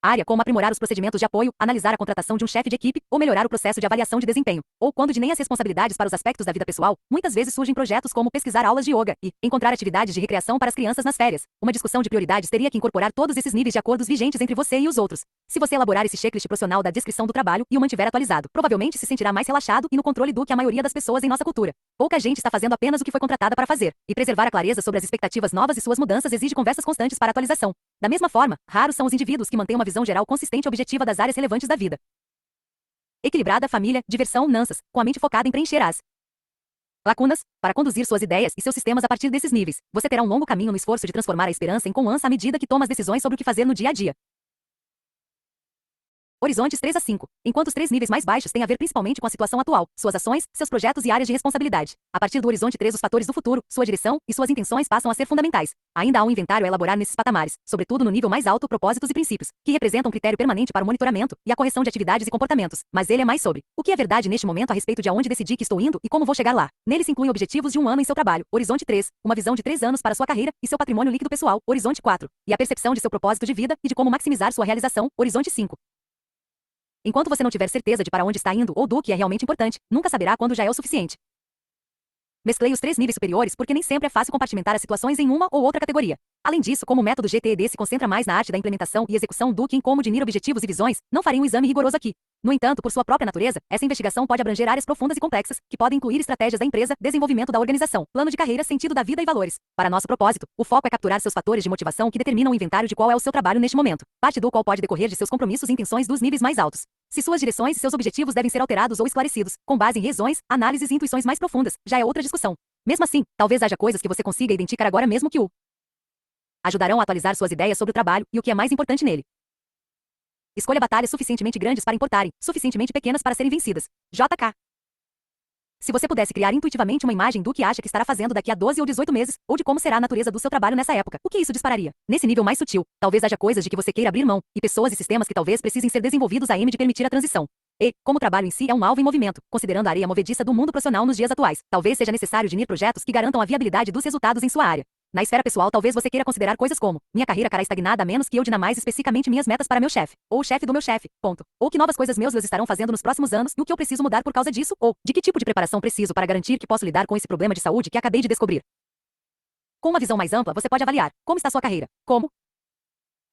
Área como aprimorar os procedimentos de apoio, analisar a contratação de um chefe de equipe ou melhorar o processo de avaliação de desempenho. Ou quando de nem as responsabilidades para os aspectos da vida pessoal, muitas vezes surgem projetos como pesquisar aulas de yoga e encontrar atividades de recreação para as crianças nas férias. Uma discussão de prioridades teria que incorporar todos esses níveis de acordos vigentes entre você e os outros. Se você elaborar esse checklist profissional da descrição do trabalho e o mantiver atualizado, provavelmente se sentirá mais relaxado e no controle do que a maioria das pessoas em nossa cultura. Pouca gente está fazendo apenas o que foi contratada para fazer, e preservar a clareza sobre as expectativas novas e suas mudanças exige conversas constantes para atualização. Da mesma forma, raros são os indivíduos que mantêm uma visão geral consistente e objetiva das áreas relevantes da vida. Equilibrada, família, diversão, nanças, com a mente focada em preencher as lacunas, para conduzir suas ideias e seus sistemas a partir desses níveis. Você terá um longo caminho no esforço de transformar a esperança em confiança à medida que toma as decisões sobre o que fazer no dia a dia. Horizontes 3 a 5. Enquanto os 3 níveis mais baixos têm a ver principalmente com a situação atual, suas ações, seus projetos e áreas de responsabilidade. A partir do horizonte 3, os fatores do futuro, sua direção e suas intenções passam a ser fundamentais. Ainda há um inventário a elaborar nesses patamares, sobretudo no nível mais alto, propósitos e princípios, que representam um critério permanente para o monitoramento e a correção de atividades e comportamentos. Mas ele é mais sobre o que é verdade neste momento a respeito de aonde decidi que estou indo e como vou chegar lá. Nele se incluem objetivos de um ano em seu trabalho, horizonte 3, uma visão de 3 anos para sua carreira e seu patrimônio líquido pessoal, horizonte 4, e a percepção de seu propósito de vida e de como maximizar sua realização, horizonte 5. Enquanto você não tiver certeza de para onde está indo ou do que é realmente importante, nunca saberá quando já é o suficiente. Mesclei os 3 níveis superiores porque nem sempre é fácil compartimentar as situações em uma ou outra categoria. Além disso, como o método GTD se concentra mais na arte da implementação e execução do que em como definir objetivos e visões, não farei um exame rigoroso aqui. No entanto, por sua própria natureza, essa investigação pode abranger áreas profundas e complexas, que podem incluir estratégias da empresa, desenvolvimento da organização, plano de carreira, sentido da vida e valores. Para nosso propósito, o foco é capturar seus fatores de motivação que determinam o inventário de qual é o seu trabalho neste momento, parte do qual pode decorrer de seus compromissos e intenções dos níveis mais altos. Se suas direções e seus objetivos devem ser alterados ou esclarecidos, com base em razões, análises e intuições mais profundas, já é outra discussão. Mesmo assim, talvez haja coisas que você consiga identificar agora mesmo que o ajudarão a atualizar suas ideias sobre o trabalho e o que é mais importante nele. Escolha batalhas suficientemente grandes para importarem, suficientemente pequenas para serem vencidas. JK. Se você pudesse criar intuitivamente uma imagem do que acha que estará fazendo daqui a 12 ou 18 meses, ou de como será a natureza do seu trabalho nessa época, o que isso dispararia? Nesse nível mais sutil, talvez haja coisas de que você queira abrir mão, e pessoas e sistemas que talvez precisem ser desenvolvidos a de permitir a transição. E, como o trabalho em si é um alvo em movimento, considerando a areia movediça do mundo profissional nos dias atuais, talvez seja necessário definir projetos que garantam a viabilidade dos resultados em sua área. Na esfera pessoal, talvez você queira considerar coisas como: minha carreira ficará estagnada a menos que eu defina mais especificamente minhas metas para meu chefe, ou o chefe do meu chefe, ponto. Ou que novas coisas meus estarão fazendo nos próximos anos e o que eu preciso mudar por causa disso, ou de que tipo de preparação preciso para garantir que posso lidar com esse problema de saúde que acabei de descobrir. Com uma visão mais ampla, você pode avaliar como está sua carreira, como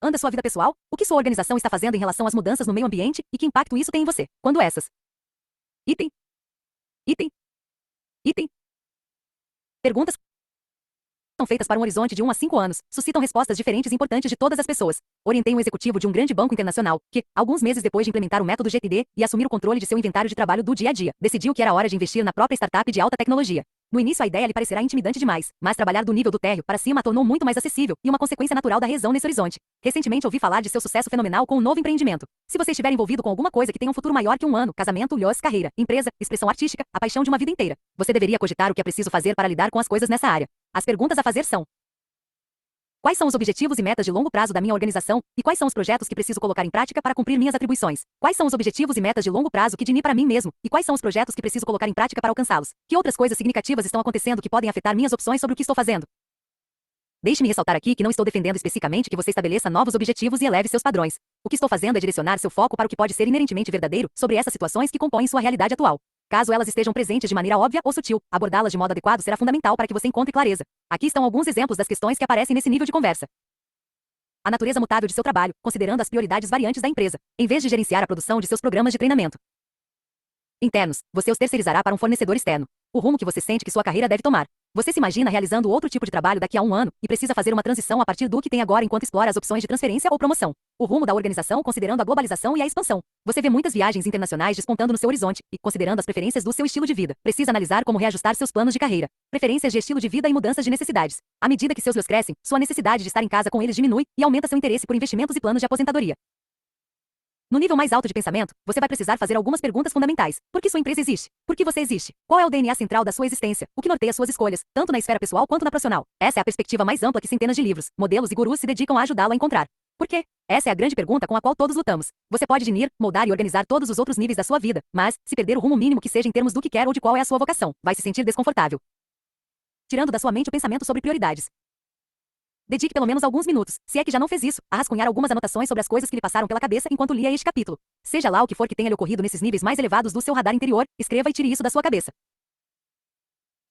anda sua vida pessoal, o que sua organização está fazendo em relação às mudanças no meio ambiente e que impacto isso tem em você. Quando essas item, item, item, perguntas são feitas para um horizonte de 1 a 5 anos, suscitam respostas diferentes e importantes de todas as pessoas. Orientei um executivo de um grande banco internacional, que, alguns meses depois de implementar o método GTD e assumir o controle de seu inventário de trabalho do dia a dia, decidiu que era hora de investir na própria startup de alta tecnologia. No início a ideia lhe parecerá intimidante demais, mas trabalhar do nível do térreo para cima a tornou muito mais acessível e uma consequência natural da razão nesse horizonte. Recentemente ouvi falar de seu sucesso fenomenal com um novo empreendimento. Se você estiver envolvido com alguma coisa que tenha um futuro maior que um ano, casamento, carreira, empresa, expressão artística, a paixão de uma vida inteira, você deveria cogitar o que é preciso fazer para lidar com as coisas nessa área. As perguntas a fazer são: quais são os objetivos e metas de longo prazo da minha organização, e quais são os projetos que preciso colocar em prática para cumprir minhas atribuições? Quais são os objetivos e metas de longo prazo que defini para mim mesmo, e quais são os projetos que preciso colocar em prática para alcançá-los? Que outras coisas significativas estão acontecendo que podem afetar minhas opções sobre o que estou fazendo? Deixe-me ressaltar aqui que não estou defendendo especificamente que você estabeleça novos objetivos e eleve seus padrões. O que estou fazendo é direcionar seu foco para o que pode ser inerentemente verdadeiro sobre essas situações que compõem sua realidade atual. Caso elas estejam presentes de maneira óbvia ou sutil, abordá-las de modo adequado será fundamental para que você encontre clareza. Aqui estão alguns exemplos das questões que aparecem nesse nível de conversa. A natureza mutável de seu trabalho, considerando as prioridades variantes da empresa, em vez de gerenciar a produção de seus programas de treinamento internos, você os terceirizará para um fornecedor externo. O rumo que você sente que sua carreira deve tomar. Você se imagina realizando outro tipo de trabalho daqui a um ano e precisa fazer uma transição a partir do que tem agora enquanto explora as opções de transferência ou promoção. O rumo da organização considerando a globalização e a expansão. Você vê muitas viagens internacionais despontando no seu horizonte e, considerando as preferências do seu estilo de vida, precisa analisar como reajustar seus planos de carreira, preferências de estilo de vida e mudanças de necessidades. À medida que seus filhos crescem, sua necessidade de estar em casa com eles diminui e aumenta seu interesse por investimentos e planos de aposentadoria. No nível mais alto de pensamento, você vai precisar fazer algumas perguntas fundamentais. Por que sua empresa existe? Por que você existe? Qual é o DNA central da sua existência? O que norteia suas escolhas, tanto na esfera pessoal quanto na profissional? Essa é a perspectiva mais ampla que centenas de livros, modelos e gurus se dedicam a ajudá-lo a encontrar. Por quê? Essa é a grande pergunta com a qual todos lutamos. Você pode definir, moldar e organizar todos os outros níveis da sua vida, mas, se perder o rumo mínimo que seja em termos do que quer ou de qual é a sua vocação, vai se sentir desconfortável, tirando da sua mente o pensamento sobre prioridades. Dedique pelo menos alguns minutos, se é que já não fez isso, a rascunhar algumas anotações sobre as coisas que lhe passaram pela cabeça enquanto lia este capítulo. Seja lá o que for que tenha lhe ocorrido nesses níveis mais elevados do seu radar interior, escreva e tire isso da sua cabeça.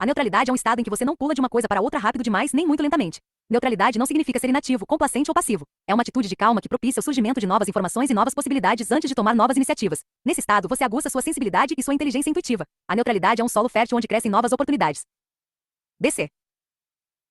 A neutralidade é um estado em que você não pula de uma coisa para outra rápido demais nem muito lentamente. Neutralidade não significa ser inativo, complacente ou passivo. É uma atitude de calma que propicia o surgimento de novas informações e novas possibilidades antes de tomar novas iniciativas. Nesse estado, você aguça sua sensibilidade e sua inteligência intuitiva. A neutralidade é um solo fértil onde crescem novas oportunidades. BC.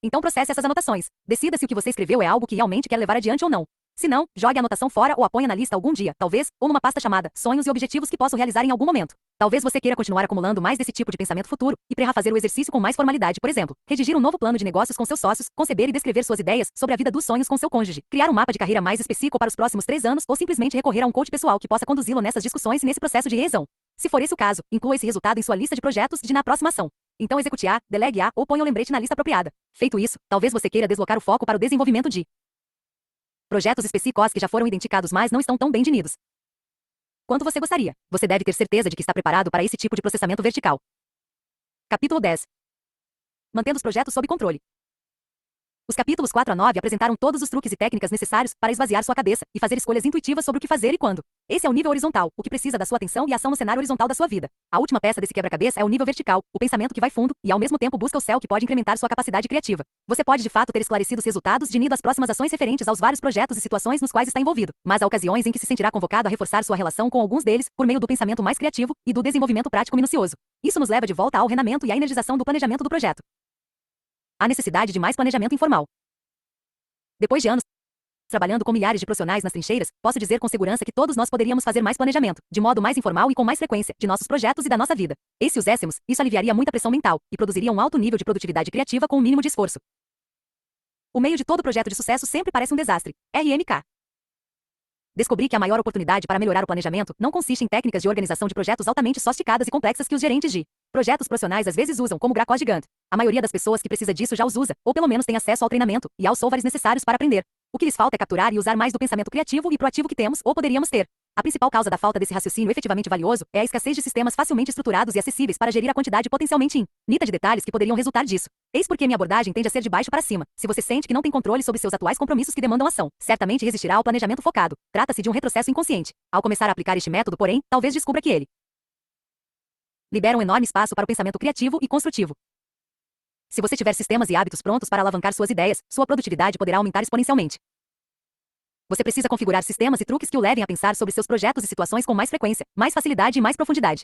Então processe essas anotações. Decida se o que você escreveu é algo que realmente quer levar adiante ou não. Se não, jogue a anotação fora ou a ponha na lista algum dia, talvez, ou numa pasta chamada Sonhos e Objetivos que posso realizar em algum momento. Talvez você queira continuar acumulando mais desse tipo de pensamento futuro e fazer o exercício com mais formalidade, por exemplo, redigir um novo plano de negócios com seus sócios, conceber e descrever suas ideias sobre a vida dos sonhos com seu cônjuge, criar um mapa de carreira mais específico para os próximos 3 anos ou simplesmente recorrer a um coach pessoal que possa conduzi-lo nessas discussões e nesse processo de revisão. Se for esse o caso, inclua esse resultado em sua lista de projetos na próxima ação. Então execute A, delegue A ou ponha o lembrete na lista apropriada. Feito isso, talvez você queira deslocar o foco para o desenvolvimento de projetos específicos que já foram identificados mas não estão tão bem definidos quanto você gostaria. Você deve ter certeza de que está preparado para esse tipo de processamento vertical. Capítulo 10. Mantendo os projetos sob controle. Os capítulos 4 a 9 apresentaram todos os truques e técnicas necessários para esvaziar sua cabeça e fazer escolhas intuitivas sobre o que fazer e quando. Esse é o nível horizontal, o que precisa da sua atenção e ação no cenário horizontal da sua vida. A última peça desse quebra-cabeça é o nível vertical, o pensamento que vai fundo e ao mesmo tempo busca o céu que pode incrementar sua capacidade criativa. Você pode de fato ter esclarecido os resultados de das próximas ações referentes aos vários projetos e situações nos quais está envolvido, mas há ocasiões em que se sentirá convocado a reforçar sua relação com alguns deles por meio do pensamento mais criativo e do desenvolvimento prático minucioso. Isso nos leva de volta ao treinamento e à energização do planejamento do projeto. A necessidade de mais planejamento informal. Depois de anos trabalhando com milhares de profissionais nas trincheiras, posso dizer com segurança que todos nós poderíamos fazer mais planejamento, de modo mais informal e com mais frequência, de nossos projetos e da nossa vida. E se uséssemos, isso aliviaria muita pressão mental e produziria um alto nível de produtividade criativa com o mínimo de esforço. O meio de todo projeto de sucesso sempre parece um desastre. RMK. Descobri que a maior oportunidade para melhorar o planejamento não consiste em técnicas de organização de projetos altamente sofisticadas e complexas que os gerentes de projetos profissionais às vezes usam, como Gracos Gigante. A maioria das pessoas que precisa disso já os usa, ou pelo menos tem acesso ao treinamento e aos softwares necessários para aprender. O que lhes falta é capturar e usar mais do pensamento criativo e proativo que temos ou poderíamos ter. A principal causa da falta desse raciocínio efetivamente valioso é a escassez de sistemas facilmente estruturados e acessíveis para gerir a quantidade potencialmente infinita de detalhes que poderiam resultar disso. Eis porque minha abordagem tende a ser de baixo para cima. Se você sente que não tem controle sobre seus atuais compromissos que demandam ação, certamente resistirá ao planejamento focado. Trata-se de um retrocesso inconsciente. Ao começar a aplicar este método, porém, talvez descubra que ele libera um enorme espaço para o pensamento criativo e construtivo. Se você tiver sistemas e hábitos prontos para alavancar suas ideias, sua produtividade poderá aumentar exponencialmente. Você precisa configurar sistemas e truques que o levem a pensar sobre seus projetos e situações com mais frequência, mais facilidade e mais profundidade.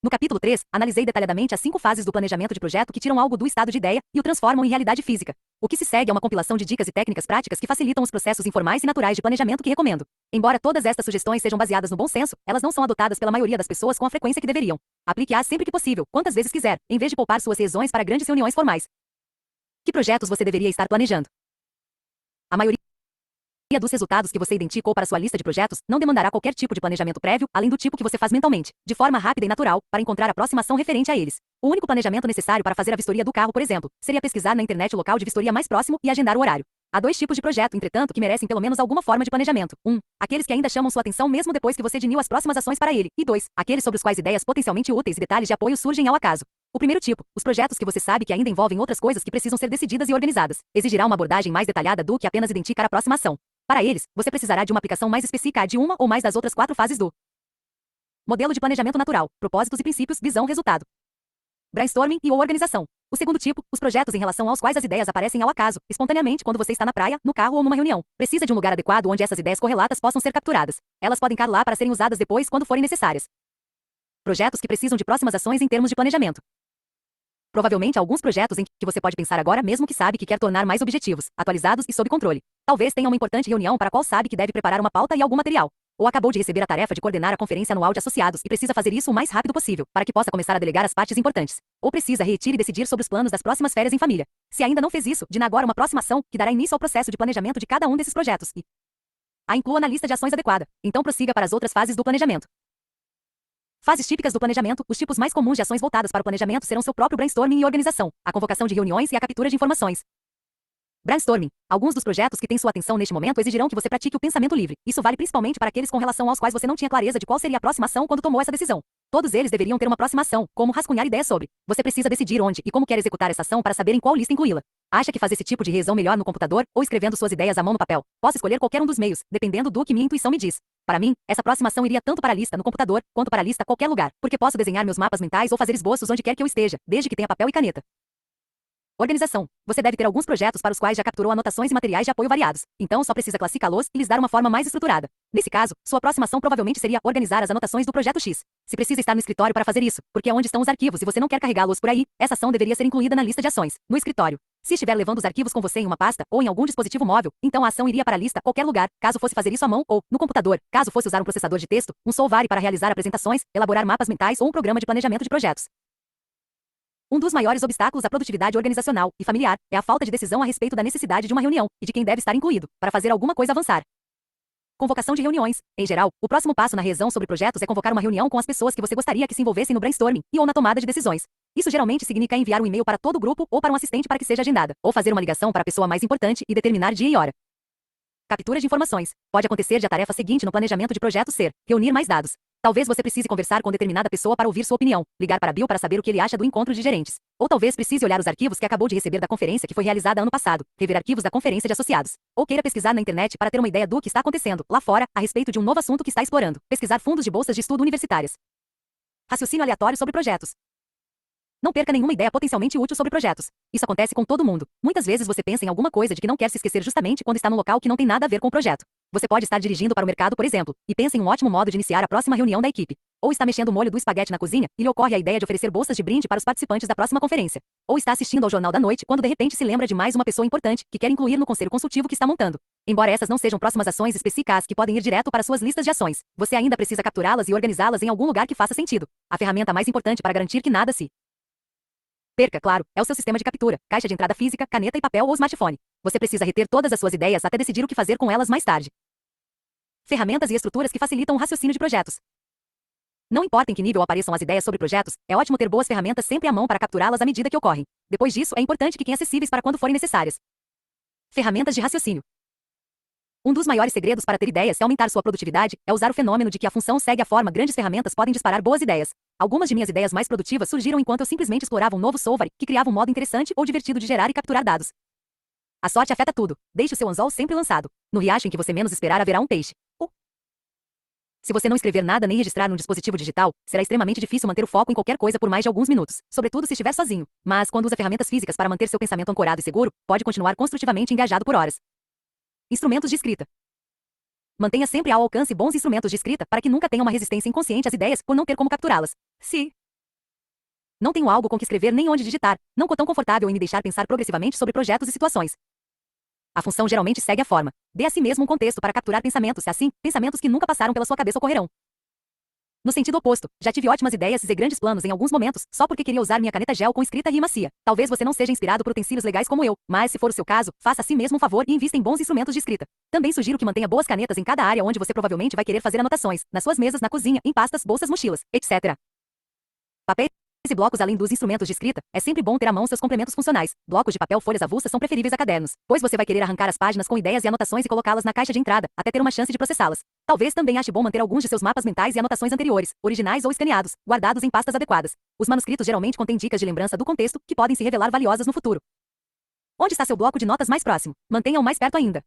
No capítulo 3, analisei detalhadamente as 5 fases do planejamento de projeto que tiram algo do estado de ideia e o transformam em realidade física. O que se segue é uma compilação de dicas e técnicas práticas que facilitam os processos informais e naturais de planejamento que recomendo. Embora todas estas sugestões sejam baseadas no bom senso, elas não são adotadas pela maioria das pessoas com a frequência que deveriam. Aplique-as sempre que possível, quantas vezes quiser, em vez de poupar suas reuniões para grandes reuniões formais. Que projetos você deveria estar planejando? A maioria dos resultados que você identificou para sua lista de projetos não demandará qualquer tipo de planejamento prévio, além do tipo que você faz mentalmente, de forma rápida e natural, para encontrar a próxima ação referente a eles. O único planejamento necessário para fazer a vistoria do carro, por exemplo, seria pesquisar na internet o local de vistoria mais próximo e agendar o horário. Há 2 tipos de projeto, entretanto, que merecem pelo menos alguma forma de planejamento. 1. Aqueles que ainda chamam sua atenção mesmo depois que você definiu as próximas ações para ele. E 2. Aqueles sobre os quais ideias potencialmente úteis e detalhes de apoio surgem ao acaso. O primeiro tipo, os projetos que você sabe que ainda envolvem outras coisas que precisam ser decididas e organizadas, exigirá uma abordagem mais detalhada do que apenas identificar a próxima ação. Para eles, você precisará de uma aplicação mais específica de uma ou mais das outras 4 fases do modelo de planejamento natural: propósitos e princípios, visão, resultado, brainstorming e ou organização. O segundo tipo, os projetos em relação aos quais as ideias aparecem ao acaso, espontaneamente quando você está na praia, no carro ou numa reunião. Precisa de um lugar adequado onde essas ideias correlatas possam ser capturadas. Elas podem ficar lá para serem usadas depois quando forem necessárias. Projetos que precisam de próximas ações em termos de planejamento. Provavelmente há alguns projetos em que você pode pensar agora mesmo que sabe que quer tornar mais objetivos, atualizados e sob controle. Talvez tenha uma importante reunião para a qual sabe que deve preparar uma pauta e algum material. Ou acabou de receber a tarefa de coordenar a conferência anual de associados e precisa fazer isso o mais rápido possível, para que possa começar a delegar as partes importantes. Ou precisa repetir e decidir sobre os planos das próximas férias em família. Se ainda não fez isso, de agora uma próxima ação que dará início ao processo de planejamento de cada um desses projetos e a inclua na lista de ações adequada. Então prossiga para as outras fases do planejamento. Fases típicas do planejamento. Os tipos mais comuns de ações voltadas para o planejamento serão seu próprio brainstorming e organização, a convocação de reuniões e a captura de informações. Brainstorming. Alguns dos projetos que têm sua atenção neste momento exigirão que você pratique o pensamento livre. Isso vale principalmente para aqueles com relação aos quais você não tinha clareza de qual seria a próxima ação quando tomou essa decisão. Todos eles deveriam ter uma próxima ação, como rascunhar ideias sobre. Você precisa decidir onde e como quer executar essa ação para saber em qual lista incluí-la. Acha que faz esse tipo de revisão melhor no computador ou escrevendo suas ideias à mão no papel? Posso escolher qualquer um dos meios, dependendo do que minha intuição me diz. Para mim, essa aproximação iria tanto para a lista no computador, quanto para a lista qualquer lugar, porque posso desenhar meus mapas mentais ou fazer esboços onde quer que eu esteja, desde que tenha papel e caneta. Organização. Você deve ter alguns projetos para os quais já capturou anotações e materiais de apoio variados, então só precisa classificá-los e lhes dar uma forma mais estruturada. Nesse caso, sua aproximação provavelmente seria organizar as anotações do projeto X. Se precisa estar no escritório para fazer isso, porque é onde estão os arquivos e você não quer carregá-los por aí, essa ação deveria ser incluída na lista de ações, no escritório. Se estiver levando os arquivos com você em uma pasta ou em algum dispositivo móvel, então a ação iria para a lista qualquer lugar, caso fosse fazer isso à mão ou no computador, caso fosse usar um processador de texto, um Solvari para realizar apresentações, elaborar mapas mentais ou um programa de planejamento de projetos. Um dos maiores obstáculos à produtividade organizacional e familiar é a falta de decisão a respeito da necessidade de uma reunião e de quem deve estar incluído, para fazer alguma coisa avançar. Convocação de reuniões. Em geral, o próximo passo na revisão sobre projetos é convocar uma reunião com as pessoas que você gostaria que se envolvessem no brainstorming e ou na tomada de decisões. Isso geralmente significa enviar um e-mail para todo o grupo ou para um assistente para que seja agendada, ou fazer uma ligação para a pessoa mais importante e determinar dia e hora. Captura de informações. Pode acontecer de a tarefa seguinte no planejamento de projetos ser reunir mais dados. Talvez você precise conversar com determinada pessoa para ouvir sua opinião, ligar para Bill para saber o que ele acha do encontro de gerentes. Ou talvez precise olhar os arquivos que acabou de receber da conferência que foi realizada ano passado, rever arquivos da conferência de associados. Ou queira pesquisar na internet para ter uma ideia do que está acontecendo lá fora a respeito de um novo assunto que está explorando. Pesquisar fundos de bolsas de estudo universitárias. Raciocínio aleatório sobre projetos. Não perca nenhuma ideia potencialmente útil sobre projetos. Isso acontece com todo mundo. Muitas vezes você pensa em alguma coisa de que não quer se esquecer justamente quando está num local que não tem nada a ver com o projeto. Você pode estar dirigindo para o mercado, por exemplo, e pensa em um ótimo modo de iniciar a próxima reunião da equipe. Ou está mexendo o molho do espaguete na cozinha e lhe ocorre a ideia de oferecer bolsas de brinde para os participantes da próxima conferência. Ou está assistindo ao Jornal da Noite quando de repente se lembra de mais uma pessoa importante que quer incluir no conselho consultivo que está montando. Embora essas não sejam próximas ações específicas que podem ir direto para suas listas de ações, você ainda precisa capturá-las e organizá-las em algum lugar que faça sentido. A ferramenta mais importante para garantir que nada se perca, claro, é o seu sistema de captura, caixa de entrada física, caneta e papel ou smartphone. Você precisa reter todas as suas ideias até decidir o que fazer com elas mais tarde. Ferramentas e estruturas que facilitam o raciocínio de projetos. Não importa em que nível apareçam as ideias sobre projetos, é ótimo ter boas ferramentas sempre à mão para capturá-las à medida que ocorrem. Depois disso, é importante que tenha acessíveis para quando forem necessárias. Ferramentas de raciocínio. Um dos maiores segredos para ter ideias e aumentar sua produtividade é usar o fenômeno de que a função segue a forma. Grandes ferramentas podem disparar boas ideias. Algumas de minhas ideias mais produtivas surgiram enquanto eu simplesmente explorava um novo solver que criava um modo interessante ou divertido de gerar e capturar dados. A sorte afeta tudo. Deixe o seu anzol sempre lançado. No riacho em que você menos esperar haverá um peixe. Se você não escrever nada nem registrar num dispositivo digital, será extremamente difícil manter o foco em qualquer coisa por mais de alguns minutos, sobretudo se estiver sozinho. Mas quando usa ferramentas físicas para manter seu pensamento ancorado e seguro, pode continuar construtivamente engajado por horas. Instrumentos de escrita. Mantenha sempre ao alcance bons instrumentos de escrita para que nunca tenha uma resistência inconsciente às ideias por não ter como capturá-las. Se não tenho algo com que escrever nem onde digitar, não tô tão confortável em me deixar pensar progressivamente sobre projetos e situações. A função geralmente segue a forma. Dê a si mesmo um contexto para capturar pensamentos e assim, pensamentos que nunca passaram pela sua cabeça ocorrerão. No sentido oposto, já tive ótimas ideias e grandes planos em alguns momentos, só porque queria usar minha caneta gel com escrita e macia. Talvez você não seja inspirado por utensílios legais como eu, mas se for o seu caso, faça a si mesmo um favor e invista em bons instrumentos de escrita. Também sugiro que mantenha boas canetas em cada área onde você provavelmente vai querer fazer anotações, nas suas mesas, na cozinha, em pastas, bolsas, mochilas, etc. Papéis e blocos. Além dos instrumentos de escrita, é sempre bom ter à mão seus complementos funcionais. Blocos de papel, folhas avulsas são preferíveis a cadernos, pois você vai querer arrancar as páginas com ideias e anotações e colocá-las na caixa de entrada, até ter uma chance de processá-las. Talvez também ache bom manter alguns de seus mapas mentais e anotações anteriores, originais ou escaneados, guardados em pastas adequadas. Os manuscritos geralmente contêm dicas de lembrança do contexto, que podem se revelar valiosas no futuro. Onde está seu bloco de notas mais próximo? Mantenha-o mais perto ainda.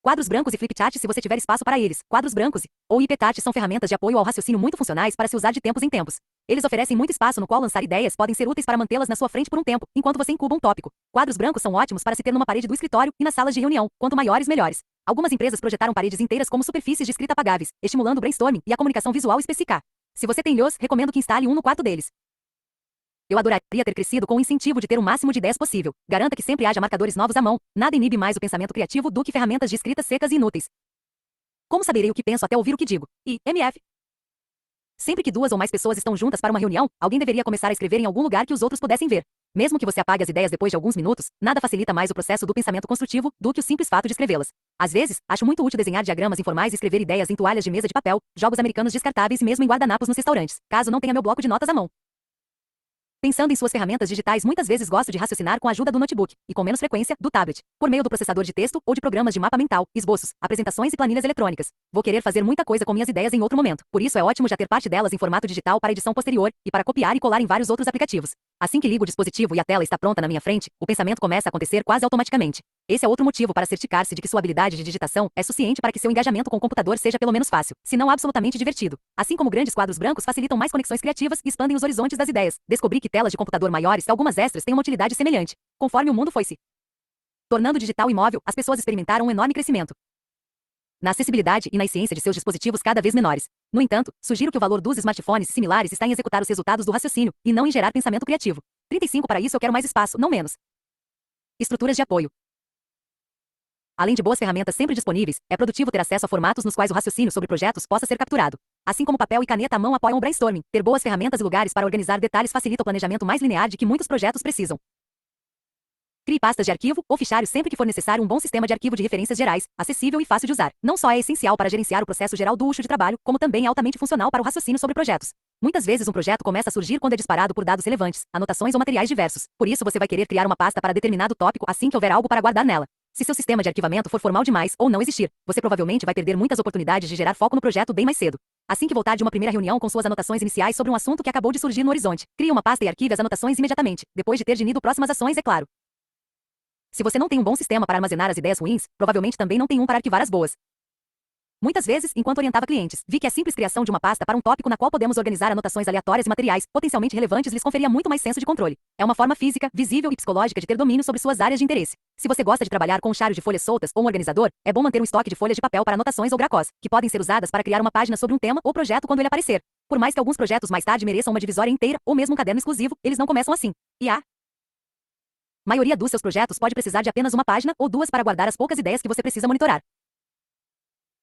Quadros brancos e flipchart se você tiver espaço para eles. Quadros brancos ou IPTart são ferramentas de apoio ao raciocínio muito funcionais para se usar de tempos em tempos. Eles oferecem muito espaço no qual lançar ideias podem ser úteis para mantê-las na sua frente por um tempo, enquanto você incuba um tópico. Quadros brancos são ótimos para se ter numa parede do escritório e nas salas de reunião, quanto maiores melhores. Algumas empresas projetaram paredes inteiras como superfícies de escrita apagáveis, estimulando o brainstorming e a comunicação visual específica. Se você tem lhos, recomendo que instale um no quarto deles. Eu adoraria ter crescido com o incentivo de ter o máximo de ideias possível. Garanta que sempre haja marcadores novos à mão. Nada inibe mais o pensamento criativo do que ferramentas de escrita secas e inúteis. Como saberei o que penso até ouvir o que digo? IMF. Sempre que duas ou mais pessoas estão juntas para uma reunião, alguém deveria começar a escrever em algum lugar que os outros pudessem ver. Mesmo que você apague as ideias depois de alguns minutos, nada facilita mais o processo do pensamento construtivo do que o simples fato de escrevê-las. Às vezes, acho muito útil desenhar diagramas informais e escrever ideias em toalhas de mesa de papel, jogos americanos descartáveis e mesmo em guardanapos nos restaurantes, caso não tenha meu bloco de notas à mão. Pensando em suas ferramentas digitais, muitas vezes gosto de raciocinar com a ajuda do notebook, e com menos frequência, do tablet, por meio do processador de texto ou de programas de mapa mental, esboços, apresentações e planilhas eletrônicas. Vou querer fazer muita coisa com minhas ideias em outro momento, por isso é ótimo já ter parte delas em formato digital para edição posterior, e para copiar e colar em vários outros aplicativos. Assim que ligo o dispositivo e a tela está pronta na minha frente, o pensamento começa a acontecer quase automaticamente. Esse é outro motivo para certificar-se de que sua habilidade de digitação é suficiente para que seu engajamento com o computador seja pelo menos fácil, se não absolutamente divertido. Assim como grandes quadros brancos facilitam mais conexões criativas e expandem os horizontes das ideias, descobri que telas de computador maiores e algumas extras têm uma utilidade semelhante. Conforme o mundo foi se tornando digital e móvel, as pessoas experimentaram um enorme crescimento na acessibilidade e na eficiência de seus dispositivos cada vez menores. No entanto, sugiro que o valor dos smartphones similares está em executar os resultados do raciocínio, e não em gerar pensamento criativo. 35 Para isso eu quero mais espaço, não menos. Estruturas de apoio. Além de boas ferramentas sempre disponíveis, é produtivo ter acesso a formatos nos quais o raciocínio sobre projetos possa ser capturado. Assim como papel e caneta à mão apoiam o brainstorming, ter boas ferramentas e lugares para organizar detalhes facilita o planejamento mais linear de que muitos projetos precisam. Crie pastas de arquivo ou fichário sempre que for necessário. Um bom sistema de arquivo de referências gerais, acessível e fácil de usar. Não só é essencial para gerenciar o processo geral do de trabalho, como também é altamente funcional para o raciocínio sobre projetos. Muitas vezes um projeto começa a surgir quando é disparado por dados relevantes, anotações ou materiais diversos. Por isso você vai querer criar uma pasta para determinado tópico assim que houver algo para guardar nela. Se seu sistema de arquivamento for formal demais ou não existir, você provavelmente vai perder muitas oportunidades de gerar foco no projeto bem mais cedo. Assim que voltar de uma primeira reunião com suas anotações iniciais sobre um assunto que acabou de surgir no horizonte, crie uma pasta e arquive as anotações imediatamente, depois de ter definido próximas ações, é claro. Se você não tem um bom sistema para armazenar as ideias ruins, provavelmente também não tem um para arquivar as boas. Muitas vezes, enquanto orientava clientes, vi que a simples criação de uma pasta para um tópico na qual podemos organizar anotações aleatórias e materiais, potencialmente relevantes, lhes conferia muito mais senso de controle. É uma forma física, visível e psicológica de ter domínio sobre suas áreas de interesse. Se você gosta de trabalhar com um charro de folhas soltas ou um organizador, é bom manter um estoque de folhas de papel para anotações ou gracós, que podem ser usadas para criar uma página sobre um tema ou projeto quando ele aparecer. Por mais que alguns projetos mais tarde mereçam uma divisória inteira ou mesmo um caderno exclusivo, eles não começam assim. E a maioria dos seus projetos pode precisar de apenas uma página ou duas para guardar as poucas ideias que você precisa monitorar.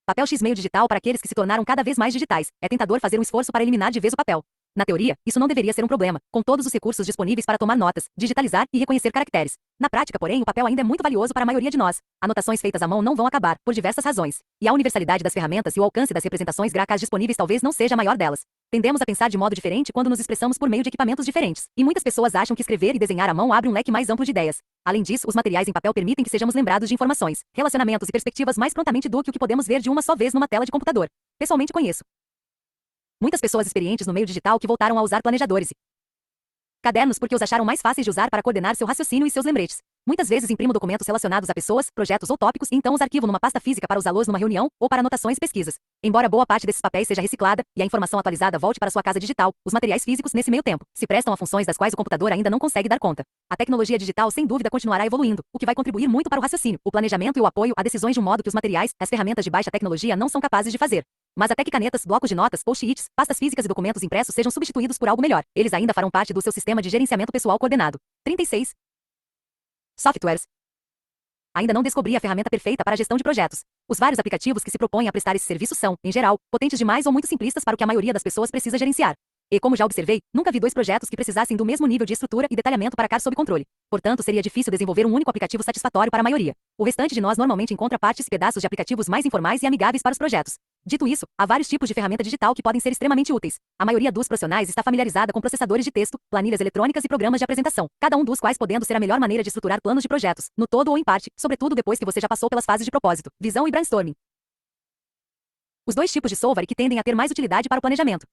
Papel X meio digital para aqueles que se tornaram cada vez mais digitais. É tentador fazer um esforço para eliminar de vez o papel. Na teoria, isso não deveria ser um problema, com todos os recursos disponíveis para tomar notas, digitalizar e reconhecer caracteres. Na prática, porém, o papel ainda é muito valioso para a maioria de nós. Anotações feitas à mão não vão acabar, por diversas razões. E a universalidade das ferramentas e o alcance das representações gráficas disponíveis talvez não seja a maior delas. Tendemos a pensar de modo diferente quando nos expressamos por meio de equipamentos diferentes, e muitas pessoas acham que escrever e desenhar à mão abre um leque mais amplo de ideias. Além disso, os materiais em papel permitem que sejamos lembrados de informações, relacionamentos e perspectivas mais prontamente do que o que podemos ver de uma só vez numa tela de computador. Pessoalmente conheço muitas pessoas experientes no meio digital que voltaram a usar planejadores e cadernos porque os acharam mais fáceis de usar para coordenar seu raciocínio e seus lembretes. Muitas vezes imprimo documentos relacionados a pessoas, projetos ou tópicos e então os arquivo numa pasta física para usá-los numa reunião ou para anotações e pesquisas. Embora boa parte desses papéis seja reciclada e a informação atualizada volte para sua casa digital, os materiais físicos nesse meio tempo se prestam a funções das quais o computador ainda não consegue dar conta. A tecnologia digital sem dúvida continuará evoluindo, o que vai contribuir muito para o raciocínio, o planejamento e o apoio a decisões de um modo que os materiais, as ferramentas de baixa tecnologia não são capazes de fazer. Mas até que canetas, blocos de notas, post-its, pastas físicas e documentos impressos sejam substituídos por algo melhor, eles ainda farão parte do seu sistema de gerenciamento pessoal coordenado. 36. Softwares. Ainda não descobri a ferramenta perfeita para a gestão de projetos. Os vários aplicativos que se propõem a prestar esse serviço são, em geral, potentes demais ou muito simplistas para o que a maioria das pessoas precisa gerenciar. E, como já observei, nunca vi dois projetos que precisassem do mesmo nível de estrutura e detalhamento para ficar sob controle. Portanto, seria difícil desenvolver um único aplicativo satisfatório para a maioria. O restante de nós normalmente encontra partes e pedaços de aplicativos mais informais e amigáveis para os projetos. Dito isso, há vários tipos de ferramenta digital que podem ser extremamente úteis. A maioria dos profissionais está familiarizada com processadores de texto, planilhas eletrônicas e programas de apresentação, cada um dos quais podendo ser a melhor maneira de estruturar planos de projetos, no todo ou em parte, sobretudo depois que você já passou pelas fases de propósito, visão e brainstorming. Os dois tipos de software que tendem a ter mais utilidade para o planejamento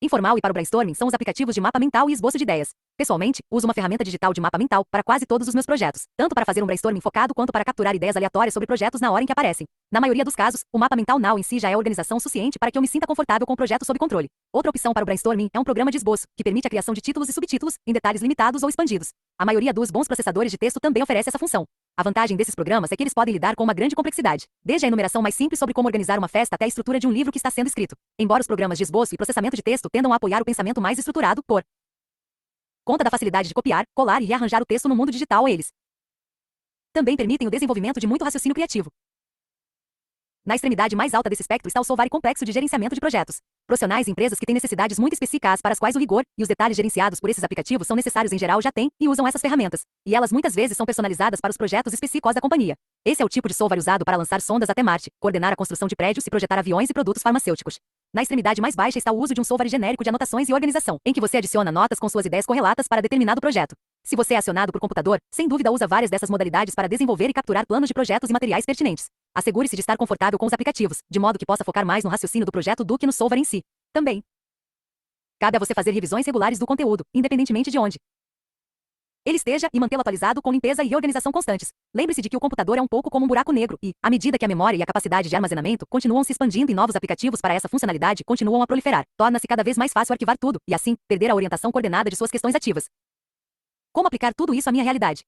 informal e para o brainstorming são os aplicativos de mapa mental e esboço de ideias. Pessoalmente, uso uma ferramenta digital de mapa mental para quase todos os meus projetos, tanto para fazer um brainstorming focado quanto para capturar ideias aleatórias sobre projetos na hora em que aparecem. Na maioria dos casos, o mapa mental Now em si já é organização suficiente para que eu me sinta confortável com o projeto sob controle. Outra opção para o brainstorming é um programa de esboço, que permite a criação de títulos e subtítulos, em detalhes limitados ou expandidos. A maioria dos bons processadores de texto também oferece essa função. A vantagem desses programas é que eles podem lidar com uma grande complexidade, desde a enumeração mais simples sobre como organizar uma festa até a estrutura de um livro que está sendo escrito. Embora os programas de esboço e processamento de texto tendam a apoiar o pensamento mais estruturado, por conta da facilidade de copiar, colar e rearranjar o texto no mundo digital, eles também permitem o desenvolvimento de muito raciocínio criativo. Na extremidade mais alta desse espectro está o software complexo de gerenciamento de projetos. Profissionais e empresas que têm necessidades muito específicas para as quais o rigor e os detalhes gerenciados por esses aplicativos são necessários em geral já têm e usam essas ferramentas. E elas muitas vezes são personalizadas para os projetos específicos da companhia. Esse é o tipo de software usado para lançar sondas até Marte, coordenar a construção de prédios e projetar aviões e produtos farmacêuticos. Na extremidade mais baixa está o uso de um solver genérico de anotações e organização, em que você adiciona notas com suas ideias correlatas para determinado projeto. Se você é acionado por computador, sem dúvida usa várias dessas modalidades para desenvolver e capturar planos de projetos e materiais pertinentes. Assegure-se de estar confortável com os aplicativos, de modo que possa focar mais no raciocínio do projeto do que no solver em si. Também cabe a você fazer revisões regulares do conteúdo, independentemente de onde ele esteja, e mantê-lo atualizado com limpeza e reorganização constantes. Lembre-se de que o computador é um pouco como um buraco negro e, à medida que a memória e a capacidade de armazenamento continuam se expandindo e novos aplicativos para essa funcionalidade continuam a proliferar, torna-se cada vez mais fácil arquivar tudo e, assim, perder a orientação coordenada de suas questões ativas. Como aplicar tudo isso à minha realidade?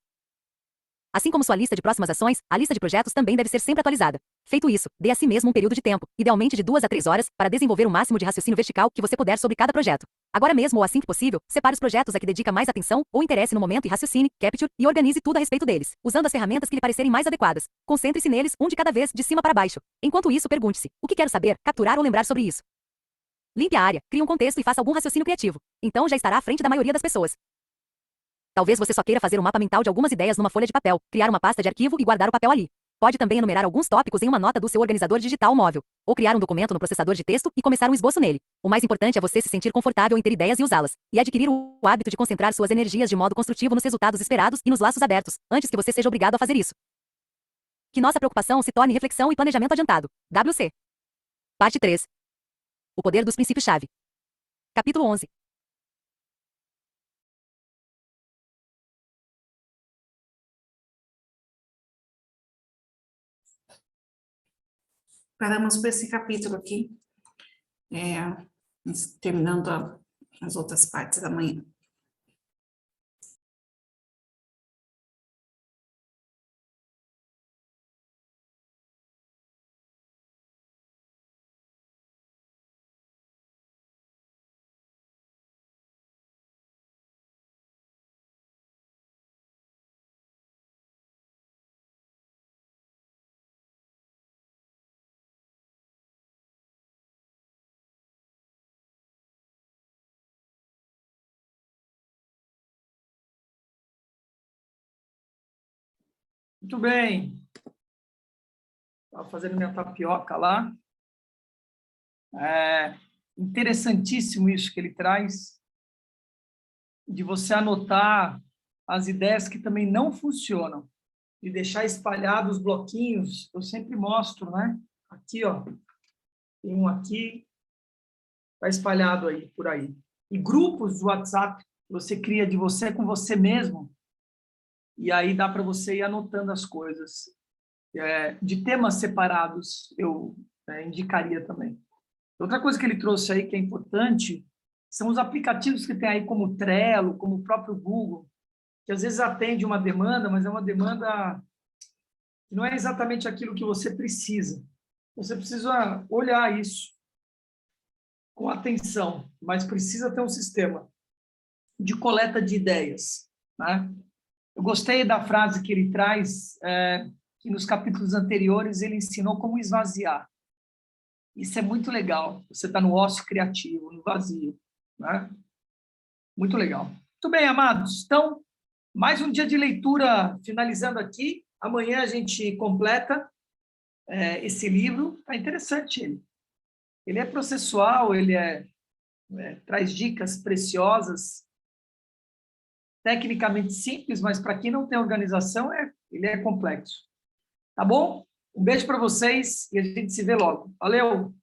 Assim como sua lista de próximas ações, a lista de projetos também deve ser sempre atualizada. Feito isso, dê a si mesmo um período de tempo, idealmente de 2 a 3 horas, para desenvolver o máximo de raciocínio vertical que você puder sobre cada projeto. Agora mesmo ou assim que possível, separe os projetos a que dedica mais atenção ou interesse no momento e raciocine, capture e organize tudo a respeito deles, usando as ferramentas que lhe parecerem mais adequadas. Concentre-se neles, um de cada vez, de cima para baixo. Enquanto isso, pergunte-se: o que quero saber, capturar ou lembrar sobre isso? Limpe a área, crie um contexto e faça algum raciocínio criativo. Então já estará à frente da maioria das pessoas. Talvez você só queira fazer um mapa mental de algumas ideias numa folha de papel, criar uma pasta de arquivo e guardar o papel ali. Pode também enumerar alguns tópicos em uma nota do seu organizador digital móvel, ou criar um documento no processador de texto e começar um esboço nele. O mais importante é você se sentir confortável em ter ideias e usá-las, e adquirir o hábito de concentrar suas energias de modo construtivo nos resultados esperados e nos laços abertos, antes que você seja obrigado a fazer isso. Que nossa preocupação se torne reflexão e planejamento adiantado. WC. Parte 3. O poder dos princípios-chave. Capítulo 11. Paramos por esse capítulo aqui, terminando as outras partes da manhã. Muito bem. Estava fazendo minha tapioca lá. É interessantíssimo isso que ele traz, de você anotar as ideias que também não funcionam, de deixar espalhados os bloquinhos. Eu sempre mostro, né? Aqui, ó, tem um aqui, está espalhado aí, por aí. E grupos do WhatsApp que você cria de você com você mesmo, e aí dá para você ir anotando as coisas. De temas separados, eu indicaria também. Outra coisa que ele trouxe aí que é importante são os aplicativos que tem aí como o Trello, como o próprio Google, que às vezes atende uma demanda, mas é uma demanda que não é exatamente aquilo que você precisa. Você precisa olhar isso com atenção, mas precisa ter um sistema de coleta de ideias, né? Eu gostei da frase que ele traz, que nos capítulos anteriores ele ensinou como esvaziar. Isso é muito legal. Você está no ócio criativo, no vazio, né? Muito legal. Muito bem, amados. Então, mais um dia de leitura finalizando aqui. Amanhã a gente completa esse livro. Está interessante ele. Ele é processual, ele traz dicas preciosas, tecnicamente simples, mas para quem não tem organização, ele é complexo. Tá bom? Um beijo para vocês e a gente se vê logo. Valeu!